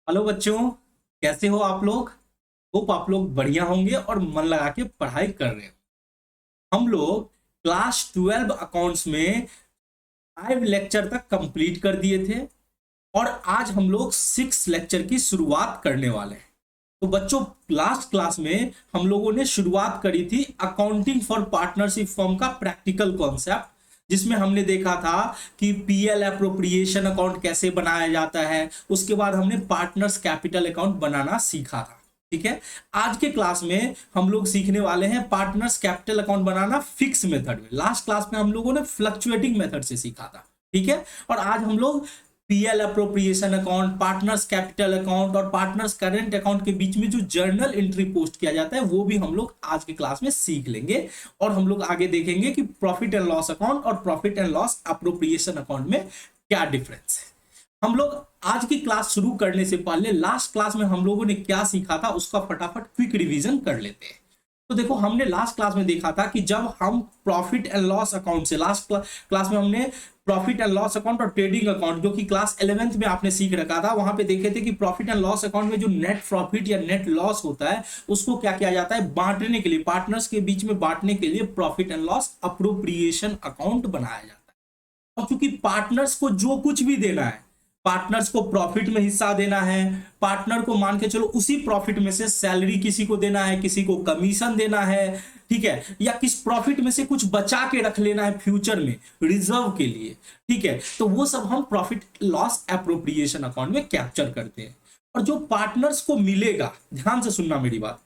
Hello बच्चों, कैसे हो आप लोग। होप आप लोग बढ़िया होंगे और मन लगा के पढ़ाई कर रहे हो। हम लोग क्लास 12 अकाउंट्स में 5 लेक्चर तक कंप्लीट कर दिए थे और आज हम लोग 6 लेक्चर की शुरुआत करने वाले हैं। तो बच्चों, लास्ट क्लास में हम लोगों ने शुरुआत करी थी अकाउंटिंग फॉर पार्टनरशिप फर्म का प्रैक्टिकल कॉन्सेप्ट, जिसमें हमने देखा था कि पीएल अप्रोप्रिएशन अकाउंट कैसे बनाया जाता है। उसके बाद हमने पार्टनर्स कैपिटल अकाउंट बनाना सीखा था। ठीक है। आज के क्लास में हम लोग सीखने वाले हैं पार्टनर्स कैपिटल अकाउंट बनाना फिक्स मेथड में। लास्ट क्लास में हम लोगों ने फ्लक्चुएटिंग मेथड से सीखा था। ठीक है। और आज हम लोग PL appropriation account, partners capital account और पार्टनर्स करेंट अकाउंट के बीच में जो जर्नल एंट्री पोस्ट किया जाता है वो भी हम लोग आज के क्लास में सीख लेंगे। और हम लोग आगे देखेंगे कि प्रॉफिट एंड लॉस अकाउंट और profit and loss appropriation account में क्या डिफरेंस है। हम लोग आज की क्लास शुरू करने से पहले लास्ट क्लास में हम लोगों ने क्या सीखा था उसका फटाफट क्विक रिवीजन कर लेते हैं। तो देखो, हमने लास्ट क्लास में देखा था कि जब हम प्रॉफिट एंड लॉस अकाउंट से लास्ट क्लास में हमने प्रॉफिट एंड लॉस अकाउंट और ट्रेडिंग अकाउंट, जो कि क्लास 11th में आपने सीख रखा था, वहां पे देखे थे कि प्रॉफिट एंड लॉस अकाउंट में जो नेट प्रॉफिट या नेट लॉस होता है उसको क्या किया जाता है, बांटने के लिए, पार्टनर्स के बीच में बांटने के लिए profit and loss appropriation account बनाया जाता है। और क्योंकि पार्टनर्स को जो कुछ भी देना है, पार्टनर्स को प्रॉफिट में हिस्सा देना है, पार्टनर को मान के चलो उसी प्रॉफिट में से सैलरी किसी को देना है, किसी को कमीशन देना है, ठीक है, या किस प्रॉफिट में से कुछ बचा के रख लेना है फ्यूचर में रिजर्व के लिए। ठीक है। तो वो सब हम प्रॉफिट लॉस एप्रोप्रिएशन अकाउंट में कैप्चर करते हैं। और जो पार्टनर्स को मिलेगा, ध्यान से सुनना मेरी बात,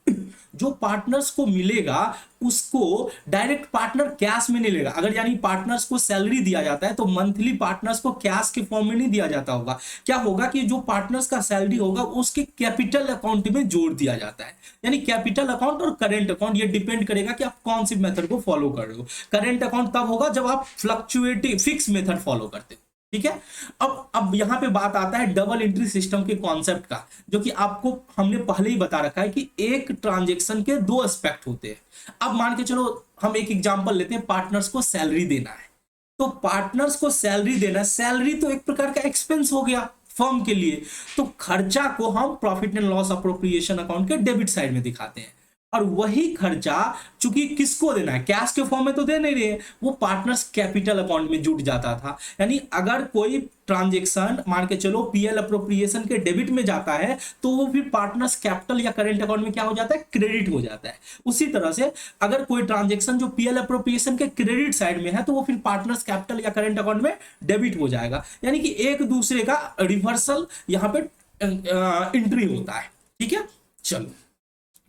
जो पार्टनर्स को मिलेगा उसको डायरेक्ट पार्टनर कैश में नहीं लेगा। अगर यानी पार्टनर्स को सैलरी दिया जाता है तो मंथली पार्टनर्स को कैश के फॉर्म में नहीं दिया जाता होगा। क्या होगा कि जो पार्टनर्स का सैलरी होगा उसके कैपिटल अकाउंट में जोड़ दिया जाता है। यानी कैपिटल अकाउंट और करेंट अकाउंट, ये डिपेंड करेगा कि आप कौन सी मेथड को फॉलो कर रहे हो। करेंट अकाउंट तब होगा जब आप फ्लक्चुएटिंग फिक्स मेथड फॉलो करते हो। ठीक है। अब यहां पे बात आता है डबल एंट्री सिस्टम के कॉन्सेप्ट का, जो कि आपको हमने पहले ही बता रखा है कि एक ट्रांजैक्शन के दो एस्पेक्ट होते हैं। अब मान के चलो हम एक एग्जांपल लेते हैं, पार्टनर्स को सैलरी देना है। तो पार्टनर्स को सैलरी देना, सैलरी तो एक प्रकार का एक्सपेंस हो गया फर्म के लिए। तो खर्चा को हम profit and loss appropriation account के डेबिट साइड में दिखाते हैं। और वही खर्चा चूंकि किसको देना है, कैश के फॉर्म में तो दे नहीं रहे, वो पार्टनर्स कैपिटल अकाउंट में जुट जाता था। यानी अगर कोई ट्रांजैक्शन मान के चलो पीएल अप्रोप्रिएशन के डेबिट में जाता है तो वो फिर पार्टनर्स कैपिटल या करेंट अकाउंट में क्या हो जाता है, क्रेडिट हो जाता है। उसी तरह से अगर कोई ट्रांजैक्शन जो पीएल अप्रोप्रिएशन के क्रेडिट साइड में है तो वो फिर पार्टनर्स कैपिटल या करेंट अकाउंट में डेबिट हो जाएगा। यानी कि एक दूसरे का रिवर्सल यहाँ पे एंट्री होता है। ठीक है। चलो,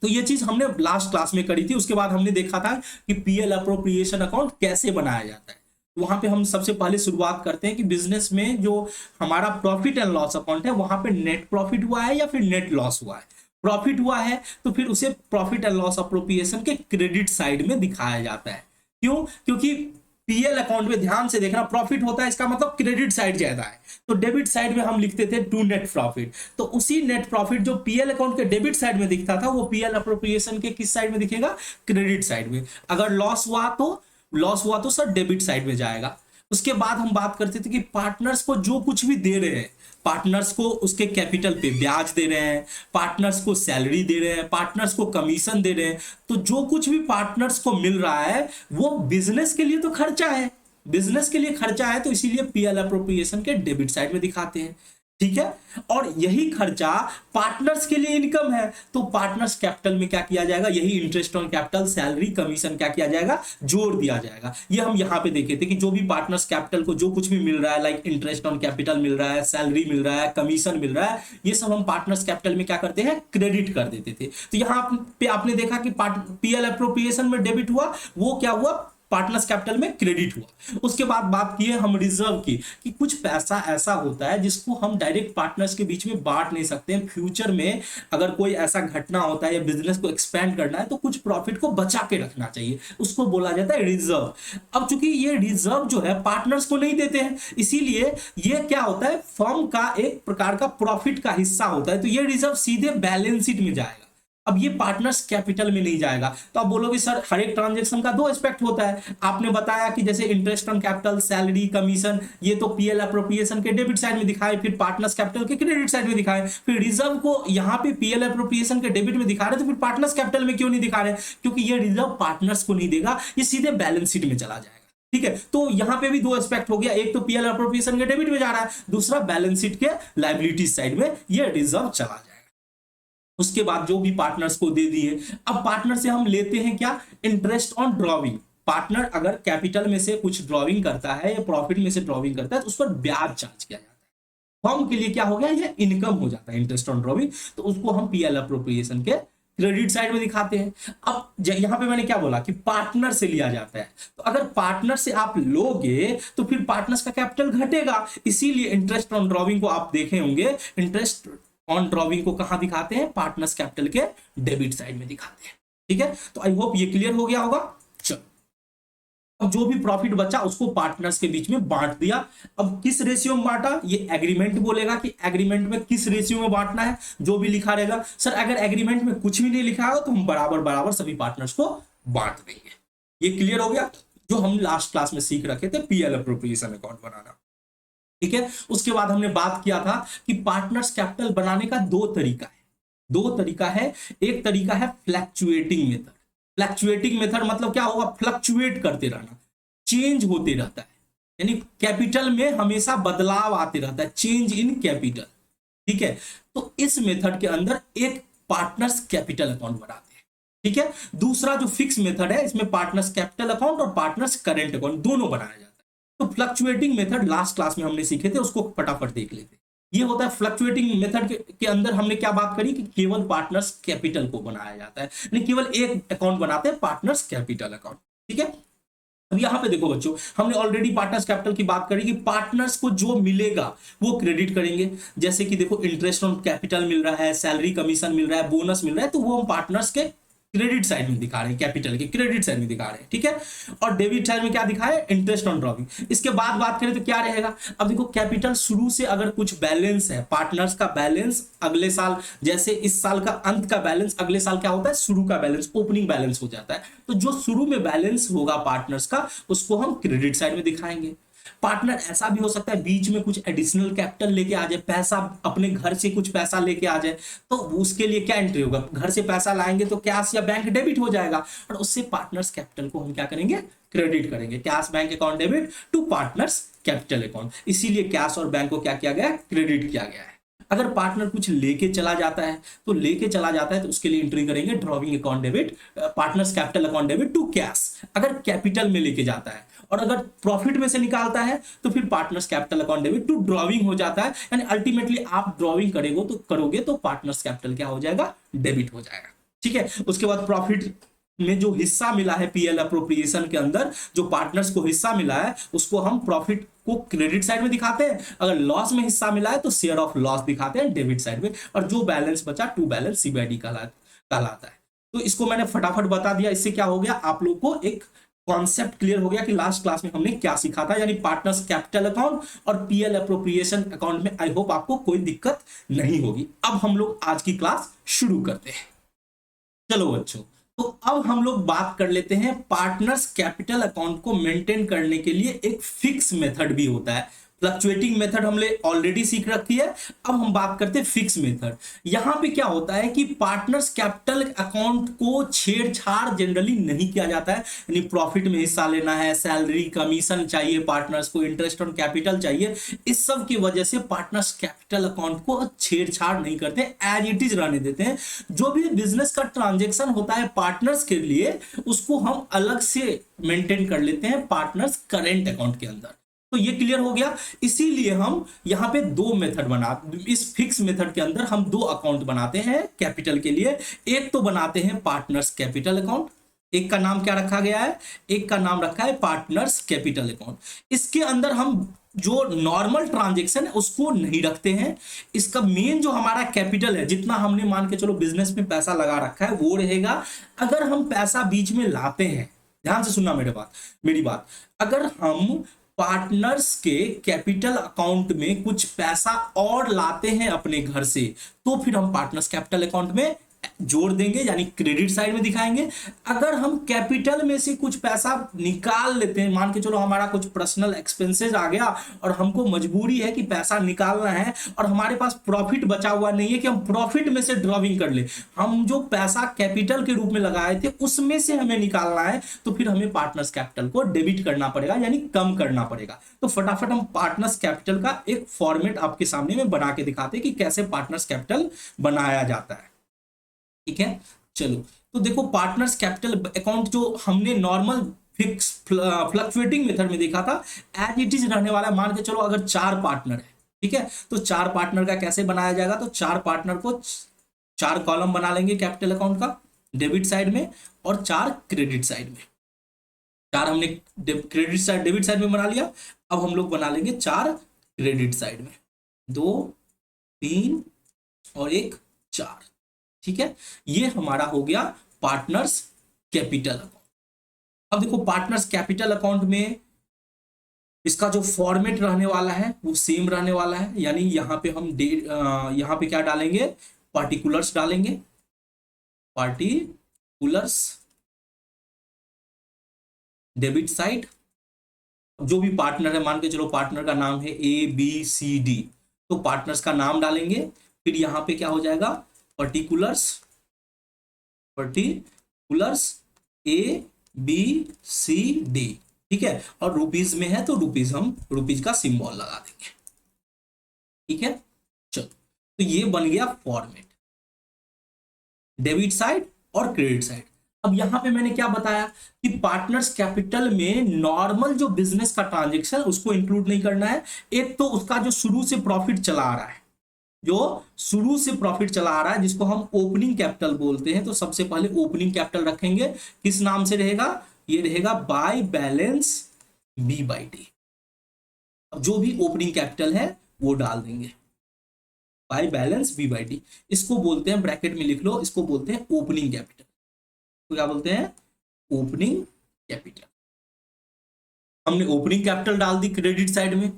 तो ये चीज हमने लास्ट क्लास में करी थी। उसके बाद हमने देखा था कि पीएल अप्रोप्रिएशन अकाउंट कैसे बनाया जाता है। वहां पे हम सबसे पहले शुरुआत करते हैं कि बिजनेस में जो हमारा प्रॉफिट एंड लॉस अकाउंट है वहां पे नेट प्रॉफिट हुआ है या फिर नेट लॉस हुआ है। प्रॉफिट हुआ है तो फिर उसे प्रॉफिट एंड लॉस अप्रोप्रिएशन के क्रेडिट साइड में दिखाया जाता है। क्यों? क्योंकि पीएल अकाउंट में ध्यान से देखना, प्रॉफिट होता है इसका मतलब क्रेडिट साइड ज्यादा है। तो डेबिट साइड में हम लिखते थे टू नेट प्रॉफिट। तो उसी नेट प्रॉफिट जो पीएल अकाउंट के डेबिट साइड में दिखता था वो पीएल अप्रोप्रिएशन के किस साइड में दिखेगा, क्रेडिट साइड में। अगर लॉस हुआ तो सर डेबिट साइड में जाएगा। उसके बाद हम बात करते थे कि पार्टनर्स को जो कुछ भी दे रहे हैं, पार्टनर्स को उसके कैपिटल पे ब्याज दे रहे हैं, पार्टनर्स को सैलरी दे रहे हैं, पार्टनर्स को कमीशन दे रहे हैं, तो जो कुछ भी पार्टनर्स को मिल रहा है वो बिजनेस के लिए तो खर्चा है। बिजनेस के लिए खर्चा है तो इसीलिए पीएल अप्रोप्रिएशन के डेबिट साइड में दिखाते हैं। ठीक है। और यही खर्चा पार्टनर्स के लिए इनकम है तो पार्टनर्स कैपिटल में क्या किया जाएगा, यही interest on capital, salary, commission क्या किया जाएगा, जोड़ दिया जाएगा। ये हम यहां पे देखे थे कि जो भी पार्टनर्स कैपिटल को जो कुछ भी मिल रहा है, लाइक इंटरेस्ट ऑन कैपिटल मिल रहा है, सैलरी मिल रहा है, कमीशन मिल रहा है, ये सब हम पार्टनर्स कैपिटल में क्या करते हैं, क्रेडिट कर देते थे। तो यहां पे आपने देखा कि पीएल अप्रोप्रिएशन में डेबिट हुआ, वो क्या हुआ, पार्टनर्स कैपिटल में क्रेडिट हुआ। उसके बाद बात की है हम रिजर्व की, कि कुछ पैसा ऐसा होता है जिसको हम डायरेक्ट पार्टनर्स के बीच में बांट नहीं सकते हैं। फ्यूचर में अगर कोई ऐसा घटना होता है या बिजनेस को एक्सपेंड करना है तो कुछ प्रॉफिट को बचा के रखना चाहिए, उसको बोला जाता है रिजर्व। अब चूंकि ये रिजर्व जो है पार्टनर्स को नहीं देते हैं, इसीलिए ये क्या होता है, फर्म का एक प्रकार का प्रॉफिट का हिस्सा होता है। तो ये रिजर्व सीधे बैलेंस शीट में जाएगा। अब ये पार्टनर्स कैपिटल में नहीं जाएगा। तो आप बोलोगे सर हर एक ट्रांजेक्शन का दो एस्पेक्ट होता है, आपने बताया कि जैसे interest on capital, salary, commission, ये तो पीएल अप्रोप्रिएशन के डेबिट साइड में दिखाए, फिर पार्टनर्स कैपिटल के क्रेडिट साइड में दिखाए, फिर रिजर्व को यहाँ पे पीएल अप्रोप्रिएशन के डेबिट में दिखा रहे, तो फिर पार्टनर्स कैपिटल में क्यों नहीं दिखा रहे? क्योंकि ये रिजर्व पार्टनर्स को नहीं देगा, ये सीधे बैलेंस शीट में चला जाएगा। ठीक है, तो यहां पे भी दो एस्पेक्ट हो गया, एक तो पीएल अप्रोप्रिएशन के डेबिट में जा रहा है, दूसरा बैलेंस शीट के लायबिलिटी साइड में ये रिजर्व चला जाएगा। उसके बाद जो भी पार्टनर्स को दे दिए, अब पार्टनर से हम लेते हैं क्या? Interest on drawing. पार्टनर अगर कैपिटल में से कुछ ड्रॉविंग करता है या प्रॉफिट में से ड्रॉविंग करता है तो उस पर ब्याज चार्ज किया जाता है। फर्म के लिए क्या हो गया? ये इनकम हो जाता है, इंटरेस्ट ऑन ड्रॉविंग, तो उसको हम पीएल अप्रोप्रिएशन के क्रेडिट साइड में दिखाते हैं। अब यहां पे मैंने क्या बोला कि पार्टनर से लिया जाता है, तो अगर पार्टनर से आप लोगे तो फिर पार्टनर्स का कैपिटल घटेगा, इसीलिए इंटरेस्ट ऑन ड्रॉविंग को आप देखे होंगे, इंटरेस्ट ऑन ड्रॉविंग को कहां दिखाते हैं? पार्टनर्स कैपिटल के डेबिट साइड में दिखाते हैं। ठीक है, तो आई होप ये क्लियर हो गया होगा। चलो, अब जो भी प्रॉफिट बचा उसको पार्टनर्स के बीच में बांट दिया। अब किस रेशियो में बांटा? ये एग्रीमेंट बोलेगा कि एग्रीमेंट में किस रेशियो में बांटना है, जो भी लिखा रहेगा। सर अगर एग्रीमेंट में कुछ भी नहीं लिखा हो तो हम बराबर बराबर सभी पार्टनर्स को बांट देंगे। ये क्लियर हो गया, जो हम लास्ट क्लास में सीख रखे थे, पीएल अप्रोप्रिएशन अकाउंट बनाना। ठीक है, उसके बाद हमने बात किया था कि पार्टनर्स कैपिटल बनाने का दो तरीका है। एक तरीका है फ्लैक्चुएटिंग मेथड। फ्लैक्चुएटिंग मेथड मतलब क्या होगा? फ्लक्चुएट करते रहना, चेंज होते रहता है, यानी कैपिटल में हमेशा बदलाव आते रहता है, चेंज इन कैपिटल। ठीक है, तो इस मेथड के अंदर एक पार्टनर्स कैपिटल अकाउंट बनाते हैं। ठीक है, दूसरा जो फिक्स मेथड है, इसमें पार्टनर्स कैपिटल अकाउंट और पार्टनर्स करेंट अकाउंट दोनों बनाया जाता है। तो फ्लक्चुएटिंग मेथड लास्ट क्लास में हमने सीखे थे, उसको फटाफट देख लेते हैं। ये होता है फ्लक्चुएटिंग मेथड के अंदर हमने क्या बात करी कि केवल पार्टनर्स कैपिटल को बनाया जाता है, यानी केवल एक अकाउंट बनाते हैं, पार्टनर्स कैपिटल अकाउंट। ठीक है, अब यहां पे देखो बच्चों, हमने ऑलरेडी पार्टनर्स कैपिटल की बात करी कि पार्टनर्स को जो मिलेगा वो क्रेडिट करेंगे। जैसे कि देखो इंटरेस्ट ऑन कैपिटल मिल रहा है, सैलरी कमीशन मिल रहा है, बोनस मिल रहा है, तो वो हम पार्टनर्स के क्रेडिट साइड में दिखा रहे हैं, कैपिटल के क्रेडिट साइड में दिखा रहे हैं। ठीक है, और डेबिट साइड में क्या दिखाया? Interest on drawing. इसके बाद बात करें तो क्या रहेगा? अब देखो कैपिटल शुरू से अगर कुछ बैलेंस है, पार्टनर्स का बैलेंस अगले साल, जैसे इस साल का अंत का बैलेंस अगले साल क्या होता है? शुरू का बैलेंस, ओपनिंग बैलेंस हो जाता है। तो जो शुरू में बैलेंस होगा पार्टनर्स का, उसको हम क्रेडिट साइड में दिखाएंगे। पार्टनर ऐसा भी हो सकता है बीच में कुछ एडिशनल कैपिटल लेके आ जाए, पैसा अपने घर से कुछ पैसा लेके आ जाए, तो उसके लिए क्या एंट्री होगा? घर से पैसा लाएंगे तो कैश या बैंक डेबिट हो जाएगा, और उससे पार्टनर्स कैपिटल को हम क्या करेंगे? क्रेडिट करेंगे। Cash bank account debit to partners capital account, इसीलिए कैश और बैंक को क्या किया गया? क्रेडिट किया गया है। अगर पार्टनर कुछ लेके चला जाता है तो उसके लिए एंट्री करेंगे drawing account debit, partners capital account debit to cash, अगर कैपिटल में लेके जाता है। और अगर प्रॉफिट में से निकालता है तो फिर partners capital account debit to drawing हो जाता है, यानी अल्टीमेटली आप ड्रॉविंग करोगे तो पार्टनर्स कैपिटल क्या हो जाएगा? डेबिट हो जाएगा। ठीक है, उसके बाद प्रॉफिट में जो हिस्सा मिला है पीएल अप्रोप्रिएशन के अंदर, जो पार्टनर्स को हिस्सा मिला है उसको हम प्रॉफिट को क्रेडिट साइड में दिखाते हैं, अगर लॉस में हिस्सा मिला है तो शेयर ऑफ लॉस दिखाते हैं डेबिट साइड में, और जो बैलेंस बचा टू बैलेंस सीबीआईडी कहलाता है। तो इसको मैंने फटाफट बता दिया। इससे क्या हो गया? आप लोग को एक कॉन्सेप्ट क्लियर हो गया कि लास्ट क्लास में हमने क्या सीखा था, यानी पार्टनर्स कैपिटल अकाउंट और पीएल अप्रोप्रिएशन अकाउंट में। आई होप आपको कोई दिक्कत नहीं होगी। अब हम लोग आज की क्लास शुरू करते हैं। चलो बच्चों, तो अब हम लोग बात कर लेते हैं पार्टनर्स कैपिटल अकाउंट को मेंटेन करने के लिए एक फिक्स मेथड भी होता है। फ्लक्चुएटिंग मेथड हमने ऑलरेडी सीख रखी है, अब हम बात करते हैं फिक्स मेथड। यहां पे क्या होता है कि पार्टनर्स कैपिटल अकाउंट को छेड़छाड़ जनरली नहीं किया जाता है, यानी प्रॉफिट में हिस्सा लेना है, सैलरी कमीशन चाहिए पार्टनर्स को, इंटरेस्ट ऑन कैपिटल चाहिए, इस सब की वजह से पार्टनर्स कैपिटल अकाउंट को छेड़छाड़ नहीं करते, एज इट इज रहने देते हैं। जो भी बिजनेस का ट्रांजेक्शन होता है पार्टनर्स के लिए, उसको हम अलग से मेंटेन कर लेते हैं पार्टनर्स करेंट अकाउंट के अंदर। तो ये क्लियर हो गया। इसीलिए हम यहां पे दो मेथड इस फिक्स मेथड के अंदर हम दो अकाउंट बनाते हैं कैपिटल के लिए। एक तो बनाते हैं पार्टनर्स कैपिटल अकाउंट, एक का नाम क्या रखा गया है? एक का नाम रखा है पार्टनर्स कैपिटल अकाउंट। इसके अंदर हम जो नॉर्मल ट्रांजेक्शन है उसको नहीं रखते हैं। इसका मेन जो हमारा कैपिटल है, जितना हमने मान के चलो बिजनेस में पैसा लगा रखा है, वो रहेगा। अगर हम पैसा बीच में लाते हैं, ध्यान से सुनना मेरी बात, अगर हम पार्टनर्स के कैपिटल अकाउंट में कुछ पैसा और लाते हैं अपने घर से, तो फिर हम पार्टनर्स कैपिटल अकाउंट में जोड़ देंगे, यानी क्रेडिट साइड में दिखाएंगे। अगर हम कैपिटल में से कुछ पैसा निकाल लेते हैं, मान के चलो हमारा कुछ पर्सनल एक्सपेंसेस आ गया और हमको मजबूरी है कि पैसा निकालना है और हमारे पास प्रॉफिट बचा हुआ नहीं है कि हम प्रॉफिट में से ड्रॉविंग कर ले, हम जो पैसा कैपिटल के रूप में लगाए थे उसमें से हमें निकालना है, तो फिर हमें पार्टनर्स कैपिटल को डेबिट करना पड़ेगा, यानी कम करना पड़ेगा। तो फटाफट हम पार्टनर्स कैपिटल का एक फॉर्मेट आपके सामने में बना के दिखाते हैं कि कैसे पार्टनर्स कैपिटल बनाया जाता है। ठीक है, चलो तो देखो पार्टनर्स कैपिटल अकाउंट जो हमने नॉर्मल फिक्स फ्लक्चुएटिंग मेथड में देखा था, एज इट इज रहने वाला है। मान के चलो अगर 4 पार्टनर है, ठीक है, तो 4 पार्टनर का कैसे बनाया जाएगा, तो 4 पार्टनर को 4 कॉलम बना लेंगे कैपिटल अकाउंट का, डेबिट साइड में और 4 क्रेडिट साइड में। 4 हमने क्रेडिट साइड डेबिट साइड में बना लिया, अब हम लोग बना लेंगे 4 क्रेडिट साइड में, 2 3 और 1 4। ठीक है, ये हमारा हो गया पार्टनर्स कैपिटल अकाउंट। अब देखो पार्टनर्स कैपिटल अकाउंट में इसका जो फॉर्मेट रहने वाला है वो सेम रहने वाला है, यानी यहां पे हम यहां पे क्या डालेंगे, पार्टिकुलर्स डालेंगे, पार्टिकुलर्स डेबिट साइड। जो भी पार्टनर है, मान के चलो पार्टनर का नाम है ABCD, तो पार्टनर्स का नाम डालेंगे, फिर यहां पे क्या हो जाएगा, पर्टिकुलर्स ABCD। ठीक है, और रुपीज में है तो रुपीज, हम रुपीज का सिंबल लगा देंगे। ठीक है, चलो तो ये बन गया फॉर्मेट डेबिट साइड और क्रेडिट साइड। अब यहां पे मैंने क्या बताया कि पार्टनर्स कैपिटल में नॉर्मल जो बिजनेस का ट्रांजेक्शन उसको इंक्लूड नहीं करना है। एक तो उसका जो शुरू से प्रॉफिट चला आ रहा है, जो शुरू से प्रॉफिट चला आ रहा है, जिसको हम ओपनिंग कैपिटल बोलते हैं, तो सबसे पहले ओपनिंग कैपिटल रखेंगे। किस नाम से रहेगा, ये रहेगा बाय बैलेंस B/D। अब जो भी ओपनिंग कैपिटल है वो डाल देंगे, बाय बैलेंस B/D। इसको बोलते हैं, ब्रैकेट में लिख लो, इसको बोलते हैं ओपनिंग कैपिटल। तो क्या बोलते हैं, ओपनिंग कैपिटल। हमने ओपनिंग कैपिटल डाल दी क्रेडिट साइड में।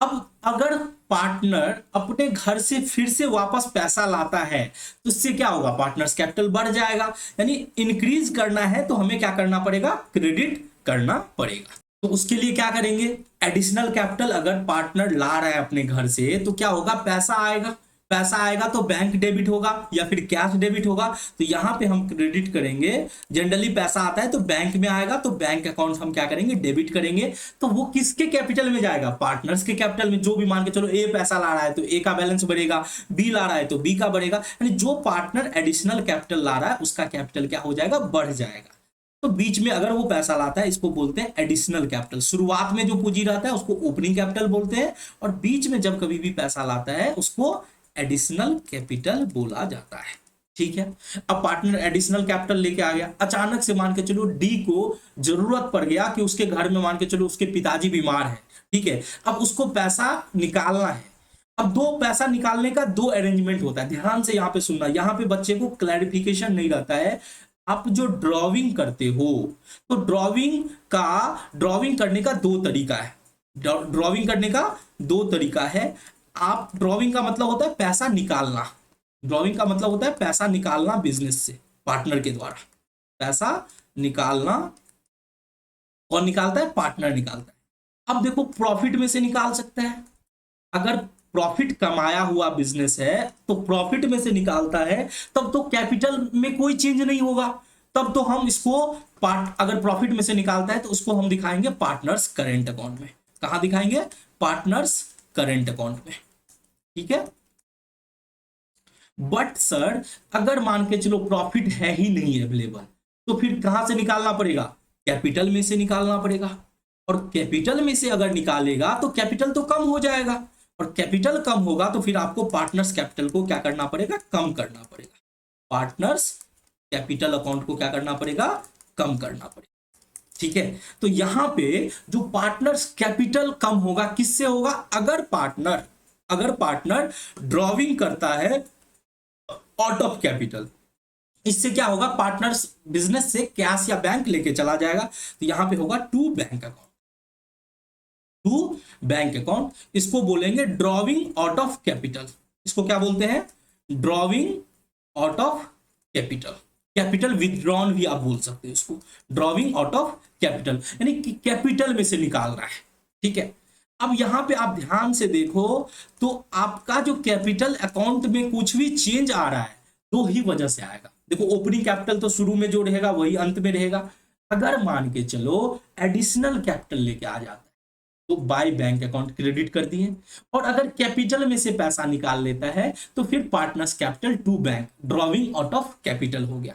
अब अगर पार्टनर अपने घर से फिर से वापस पैसा लाता है तो इससे क्या होगा, पार्टनर्स कैपिटल बढ़ जाएगा, यानी इंक्रीज करना है तो हमें क्या करना पड़ेगा, क्रेडिट करना पड़ेगा। तो उसके लिए क्या करेंगे, एडिशनल कैपिटल अगर पार्टनर ला रहा है अपने घर से तो क्या होगा, पैसा आएगा, पैसा आएगा तो बैंक डेबिट होगा या फिर कैश डेबिट होगा। तो यहां पे हम क्रेडिट करेंगे, जनरली पैसा आता है तो बैंक में आएगा, तो बैंक अकाउंट हम क्या करेंगे, डेबिट करेंगे। तो वो किसके कैपिटल में जाएगा, पार्टनर्स के कैपिटल में। जो भी मान के चलो ए पैसा ला रहा है तो ए का बैलेंस बढ़ेगा, बी ला रहा है तो बी का बढ़ेगा, यानी जो पार्टनर एडिशनल कैपिटल ला रहा है उसका कैपिटल क्या हो जाएगा, बढ़ जाएगा। तो बीच में अगर वो पैसा लाता है, इसको बोलते हैं एडिशनल कैपिटल। शुरुआत में जो पूंजी रहता है उसको ओपनिंग कैपिटल बोलते हैं, और बीच में जब कभी भी पैसा लाता है उसको एडिशनल कैपिटल बोला जाता है। ठीक है, अब पार्टनर एडिशनल कैपिटल लेके आ गया, अचानक से मान के चलो डी को जरूरत पड़ गया कि उसके घर में मान के चलो उसके पिताजी बीमार है। ठीक है, अब उसको पैसा निकालना है। अब दो पैसा निकालने का 2 अरेंजमेंट होता है, ध्यान से यहां पे सुनना, यहां पे बच्चे को क्लैरिफिकेशन नहीं रहता है। आप जो ड्रॉविंग करते हो तो ड्रॉविंग करने का 2 तरीका है। ड्रॉविंग करने का 2 तरीका है। आप ड्रॉविंग का मतलब होता है पैसा निकालना, ड्रॉविंग का मतलब होता है पैसा निकालना बिजनेस से, पार्टनर के द्वारा पैसा निकालना। कौन निकालता है, पार्टनर निकालता है। अब देखो प्रॉफिट में से निकाल सकता है, अगर प्रॉफिट कमाया हुआ बिजनेस है तो प्रॉफिट में से निकालता है, तब तो कैपिटल में कोई चेंज नहीं होगा। तब तो हम इसको अगर प्रॉफिट में से निकालता है तो उसको हम दिखाएंगे पार्टनर्स करेंट अकाउंट में। कहां दिखाएंगे, पार्टनर्स करेंट अकाउंट में। ठीक है, बट सर अगर मान के चलो प्रॉफिट है ही नहीं अवेलेबल, तो फिर कहां से निकालना पड़ेगा, कैपिटल में से निकालना पड़ेगा। और कैपिटल में से अगर निकालेगा तो कैपिटल तो कम हो जाएगा, और कैपिटल कम होगा तो फिर आपको पार्टनर्स कैपिटल को क्या करना पड़ेगा, कम करना पड़ेगा। पार्टनर्स कैपिटल अकाउंट को क्या करना पड़ेगा, कम करना पड़ेगा। ठीक है, तो यहां पे जो पार्टनर्स कैपिटल कम होगा किससे होगा, अगर पार्टनर ड्रॉविंग करता है आउट ऑफ कैपिटल। इससे क्या होगा, पार्टनर्स बिजनेस से कैश या बैंक लेके चला जाएगा, तो यहां पे होगा to bank account, to bank account. इसको बोलेंगे ड्रॉविंग आउट ऑफ कैपिटल। इसको क्या बोलते हैं, drawing out of capital. Capital withdrawn भी आप बोल सकते हो इसको, ड्रॉविंग आउट ऑफ कैपिटल, यानी कि कैपिटल में से निकाल रहा है। ठीक है, अब यहां पे आप ध्यान से देखो तो आपका जो कैपिटल अकाउंट में कुछ भी चेंज आ रहा है दो ही वजह से आएगा। देखो ओपनिंग कैपिटल तो शुरू में जो रहेगा वही अंत में रहेगा। अगर मान के चलो एडिशनल कैपिटल लेके आ जाता है तो बाय बैंक अकाउंट क्रेडिट कर दिए, और अगर कैपिटल में से पैसा निकाल लेता है तो फिर partners capital to bank, drawing out of capital हो गया।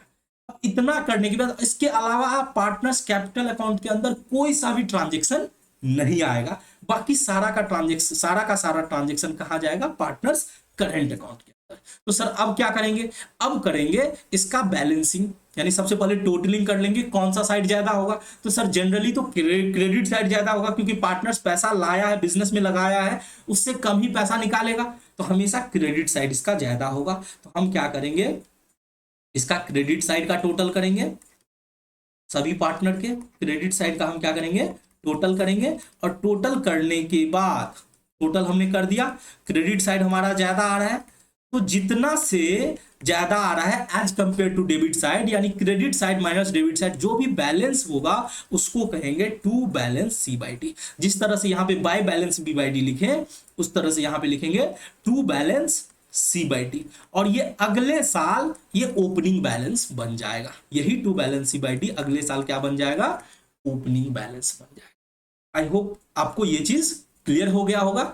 अब इतना करने के बाद इसके अलावा पार्टनर्स कैपिटल अकाउंट के अंदर कोई सा भी ट्रांजेक्शन नहीं आएगा, बाकी सारा का सारा ट्रांजेक्शन कहा जाएगा पार्टनर्स करेंट अकाउंट के अंदर। तो सर अब क्या करेंगे, अब करेंगे इसका बैलेंसिंग, यानी सबसे पहले टोटलिंग कर लेंगे कौन सा साइड ज्यादा होगा। तो सर जनरली तो क्रेडिट साइड ज्यादा होगा, क्योंकि पार्टनर्स पैसा लाया है, बिजनेस में लगाया है, उससे कम ही पैसा निकालेगा, तो हमेशा क्रेडिट साइड इसका ज्यादा होगा। तो हम क्या करेंगे, इसका क्रेडिट साइड का टोटल करेंगे, सभी पार्टनर के क्रेडिट साइड का हम क्या करेंगे, टोटल करेंगे, और टोटल करने के बाद टोटल हमने कर दिया, क्रेडिट साइड हमारा ज्यादा आ रहा है, तो जितना से ज्यादा आ रहा है as compare to debit side, यानी credit side minus debit side, जो भी बैलेंस होगा उसको कहेंगे to balance C by D. जिस तरह से यहाँ पे by balance B by D लिखे उस तरह से यहाँ पे लिखेंगे to balance C by D, और ये अगले साल ये ओपनिंग बैलेंस बन जाएगा। यही to balance C by D अगले साल क्या बन जाएगा, ओपनिंग बैलेंस बन जाएगा। आई होप आपको ये चीज क्लियर हो गया होगा।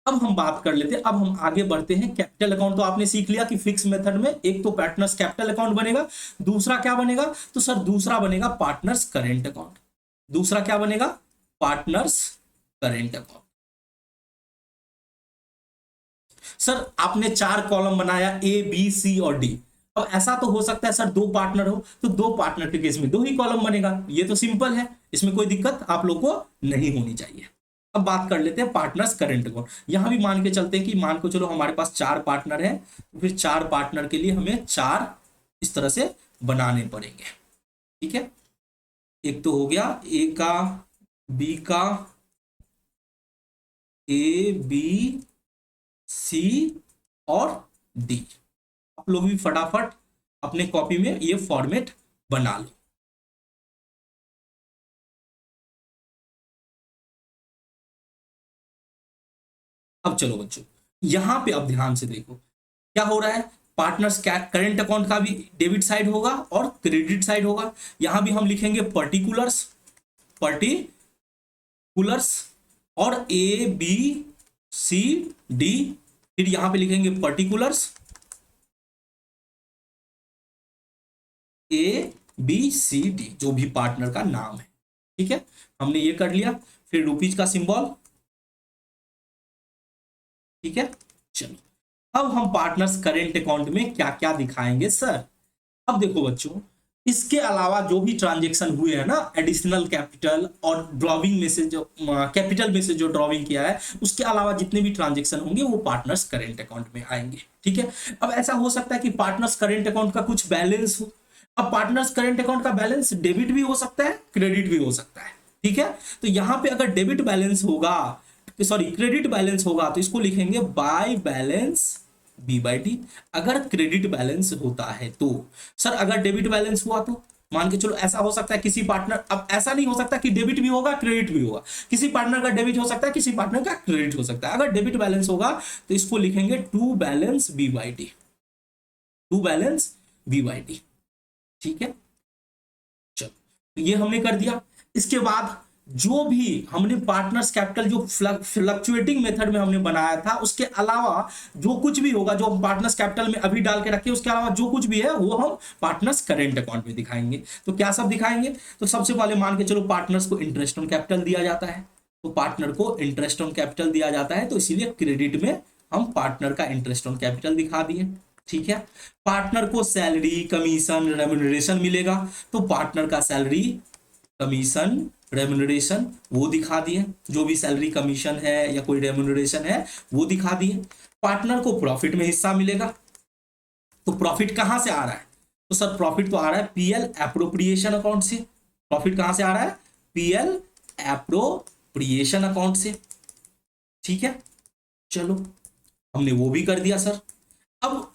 अब हम बात कर लेते हैं, अब हम आगे बढ़ते हैं। कैपिटल अकाउंट तो आपने सीख लिया कि फिक्स मेथड में एक तो पार्टनर्स कैपिटल अकाउंट बनेगा, दूसरा क्या बनेगा, तो सर दूसरा बनेगा पार्टनर्स करेंट अकाउंट। दूसरा क्या बनेगा, पार्टनर्स करेंट अकाउंट। सर आपने चार कॉलम बनाया ए बी सी और डी। अब ऐसा तो हो सकता है सर दो पार्टनर हो, तो दो पार्टनर के केस में दो ही कॉलम बनेगा, ये तो सिंपल है, इसमें कोई दिक्कत आप लोग को नहीं होनी चाहिए। अब बात कर लेते हैं पार्टनर्स करंट अकाउंट। यहां भी मान के चलते हैं कि मान को चलो हमारे पास चार पार्टनर है, तो फिर चार पार्टनर के लिए हमें चार इस तरह से बनाने पड़ेंगे। ठीक है, एक तो हो गया ए का, बी का, ए बी सी और डी। आप लोग भी फटाफट अपने कॉपी में ये फॉर्मेट बना लो। अब चलो बच्चों, यहां पे अब ध्यान से देखो क्या हो रहा है। पार्टनर्स करंट अकाउंट का भी डेबिट साइड होगा और क्रेडिट साइड होगा। यहां भी हम लिखेंगे पर्टिकुलर्स, पर्टिकुलर्स, और ए बी सी डी, फिर यहां पे लिखेंगे particulars A B C D, जो भी पार्टनर का नाम है। ठीक है, हमने ये कर लिया, फिर रुपीज का सिंबल। ठीक है, चलो अब हम पार्टनर्स करेंट अकाउंट में क्या क्या दिखाएंगे सर। अब देखो बच्चों, इसके अलावा जो भी ट्रांजेक्शन हुए हैं ना, एडिशनल कैपिटल और ड्रॉविंग में से जो कैपिटल में से जो ड्रॉविंग किया है, उसके अलावा जितने भी ट्रांजेक्शन होंगे वो पार्टनर्स करेंट अकाउंट में आएंगे। ठीक है, अब ऐसा हो सकता है कि पार्टनर्स करेंट अकाउंट का कुछ बैलेंस हो। अब पार्टनर्स करेंट अकाउंट का बैलेंस डेबिट भी हो सकता है, क्रेडिट भी हो सकता है। ठीक है, तो यहां पे अगर डेबिट बैलेंस होगा, सॉरी क्रेडिट बैलेंस होगा, तो इसको लिखेंगे by balance B by D. अगर क्रेडिट बैलेंस होता है तो सर, अगर डेबिट बैलेंस हुआ तो मान के चलो ऐसा हो सकता है किसी पार्टनर, अब ऐसा नहीं हो सकता कि डेबिट भी होगा क्रेडिट भी होगा, किसी पार्टनर का डेबिट हो सकता है, किसी पार्टनर का क्रेडिट हो सकता है। अगर डेबिट बैलेंस होगा तो इसको लिखेंगे to balance B by D, to balance B by D. ठीक है, चलो ये हमने कर दिया। इसके बाद जो भी हमने पार्टनर्स कैपिटल जो फ्लक्चुएटिंग मेथड में हमने बनाया था, उसके अलावा जो कुछ भी होगा जो हम पार्टनर्स कैपिटल में अभी डाल के रखे, उसके अलावा जो कुछ भी है वो हम पार्टनर्स करेंट अकाउंट में दिखाएंगे। तो क्या सब दिखाएंगे, तो सबसे पहले मान के चलो पार्टनर्स को इंटरेस्ट ऑन कैपिटल दिया जाता है, तो पार्टनर को इंटरेस्ट ऑन कैपिटल दिया जाता है, तो इसीलिए क्रेडिट में हम पार्टनर का इंटरेस्ट ऑन कैपिटल दिखा दिए। ठीक है, पार्टनर को सैलरी कमीशन रेम्यूनरेशन मिलेगा, तो पार्टनर का सैलरी कमीशन रेम्यूनरेशन वो दिखा दिए, जो भी सैलरी कमीशन है या कोई रेम्यूनरेशन है वो दिखा दिए। पार्टनर को प्रॉफिट में हिस्सा मिलेगा, तो प्रॉफिट कहां से आ रहा है, तो सर प्रॉफिट तो आ रहा है पीएल एप्रोप्रिएशन अकाउंट से। प्रॉफिट कहां से आ रहा है, पीएल एप्रोप्रिएशन अकाउंट से। ठीक है, चलो हमने वो भी कर दिया सर। अब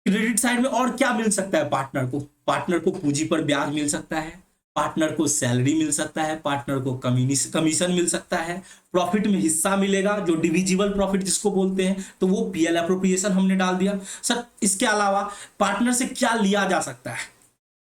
क्रेडिट साइड में और क्या मिल सकता है पार्टनर को? पार्टनर को पूंजी पर ब्याज मिल सकता है, पार्टनर को सैलरी मिल सकता है, पार्टनर को कमीशन मिल सकता है, प्रॉफिट में हिस्सा मिलेगा जो डिविजिबल प्रॉफिट जिसको बोलते हैं, तो वो पीएल एप्रोप्रिएशन हमने डाल दिया। सर इसके अलावा पार्टनर से क्या लिया जा सकता है?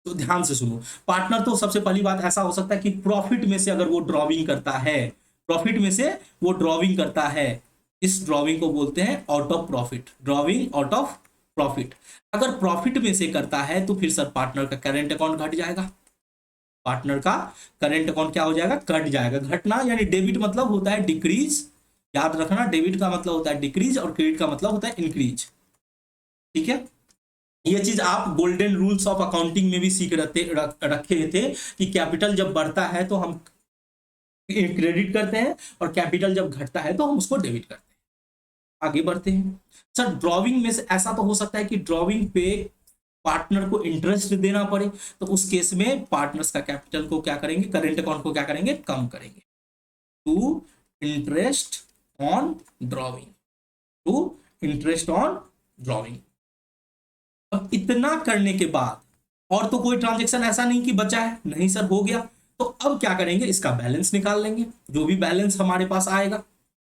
तो ध्यान से सुनो, पार्टनर तो सबसे पहली बात ऐसा हो सकता है कि प्रॉफिट में से अगर वो ड्रॉविंग करता है, प्रॉफिट में से वो ड्रॉविंग करता है, इस ड्रॉविंग को बोलते हैं out of profit, drawing out of profit. अगर प्रॉफिट में से करता है तो फिर सर पार्टनर का करेंट अकाउंट घट जाएगा, पार्टनर का करेंट अकाउंट क्या हो जाएगा? कट जाएगा। घटना यानी डेबिट मतलब होता है डिक्रीज, याद रखना, डेबिट का मतलब होता है डिक्रीज और क्रेडिट का मतलब होता है इंक्रीज। ठीक है, ये चीज आप गोल्डन रूल्स ऑफ अकाउंटिंग में भी सीख रखे थे कि कैपिटल जब बढ़ता है तो हम क्रेडिट करते हैं और कैपिटल जब घटता है तो हम उसको डेबिट करते हैं। आगे बढ़ते हैं। सर ड्रॉविंग में से ऐसा तो हो सकता है कि ड्रॉविंग पे पार्टनर को इंटरेस्ट देना पड़े, तो उस केस में पार्टनर्स का कैपिटल को क्या करेंगे? करेंट अकाउंट को क्या करेंगे? कम करेंगे। To interest on drawing, to interest on drawing. अब इतना करने के बाद और तो कोई ट्रांजेक्शन ऐसा नहीं कि बचा है, नहीं सर हो गया, तो अब क्या करेंगे? इसका बैलेंस निकाल लेंगे, जो भी बैलेंस हमारे पास आएगा।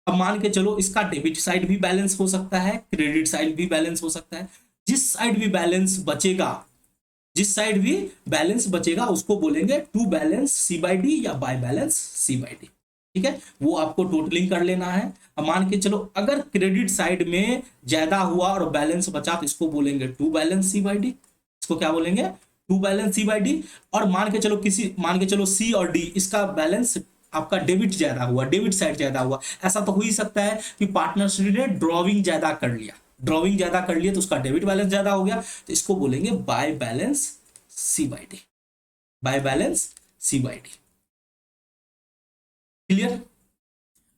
अब मान के चलो इसका डेबिट साइड भी बैलेंस हो सकता है, क्रेडिट साइड भी बैलेंस हो सकता है। जिस साइड भी बैलेंस बचेगा, जिस साइड भी बैलेंस बचेगा उसको बोलेंगे to balance C by D या by balance C by D. ठीक है, वो आपको टोटलिंग कर लेना है। अब मान के चलो अगर क्रेडिट साइड में ज्यादा हुआ और बैलेंस बचा तो इसको बोलेंगे to balance C by D, इसको क्या बोलेंगे? To balance C by D. और मान के चलो सी और डी, इसका बैलेंस आपका डेबिट ज्यादा हुआ, डेबिट साइड ज्यादा हुआ, ऐसा तो हो ही सकता है कि पार्टनरशिप ने ड्रॉविंग ज्यादा कर लिया, ड्रॉविंग ज्यादा कर लिया तो उसका डेबिट बैलेंस ज्यादा हो गया, तो इसको बोलेंगे by balance C by D, by balance C by D. Clear?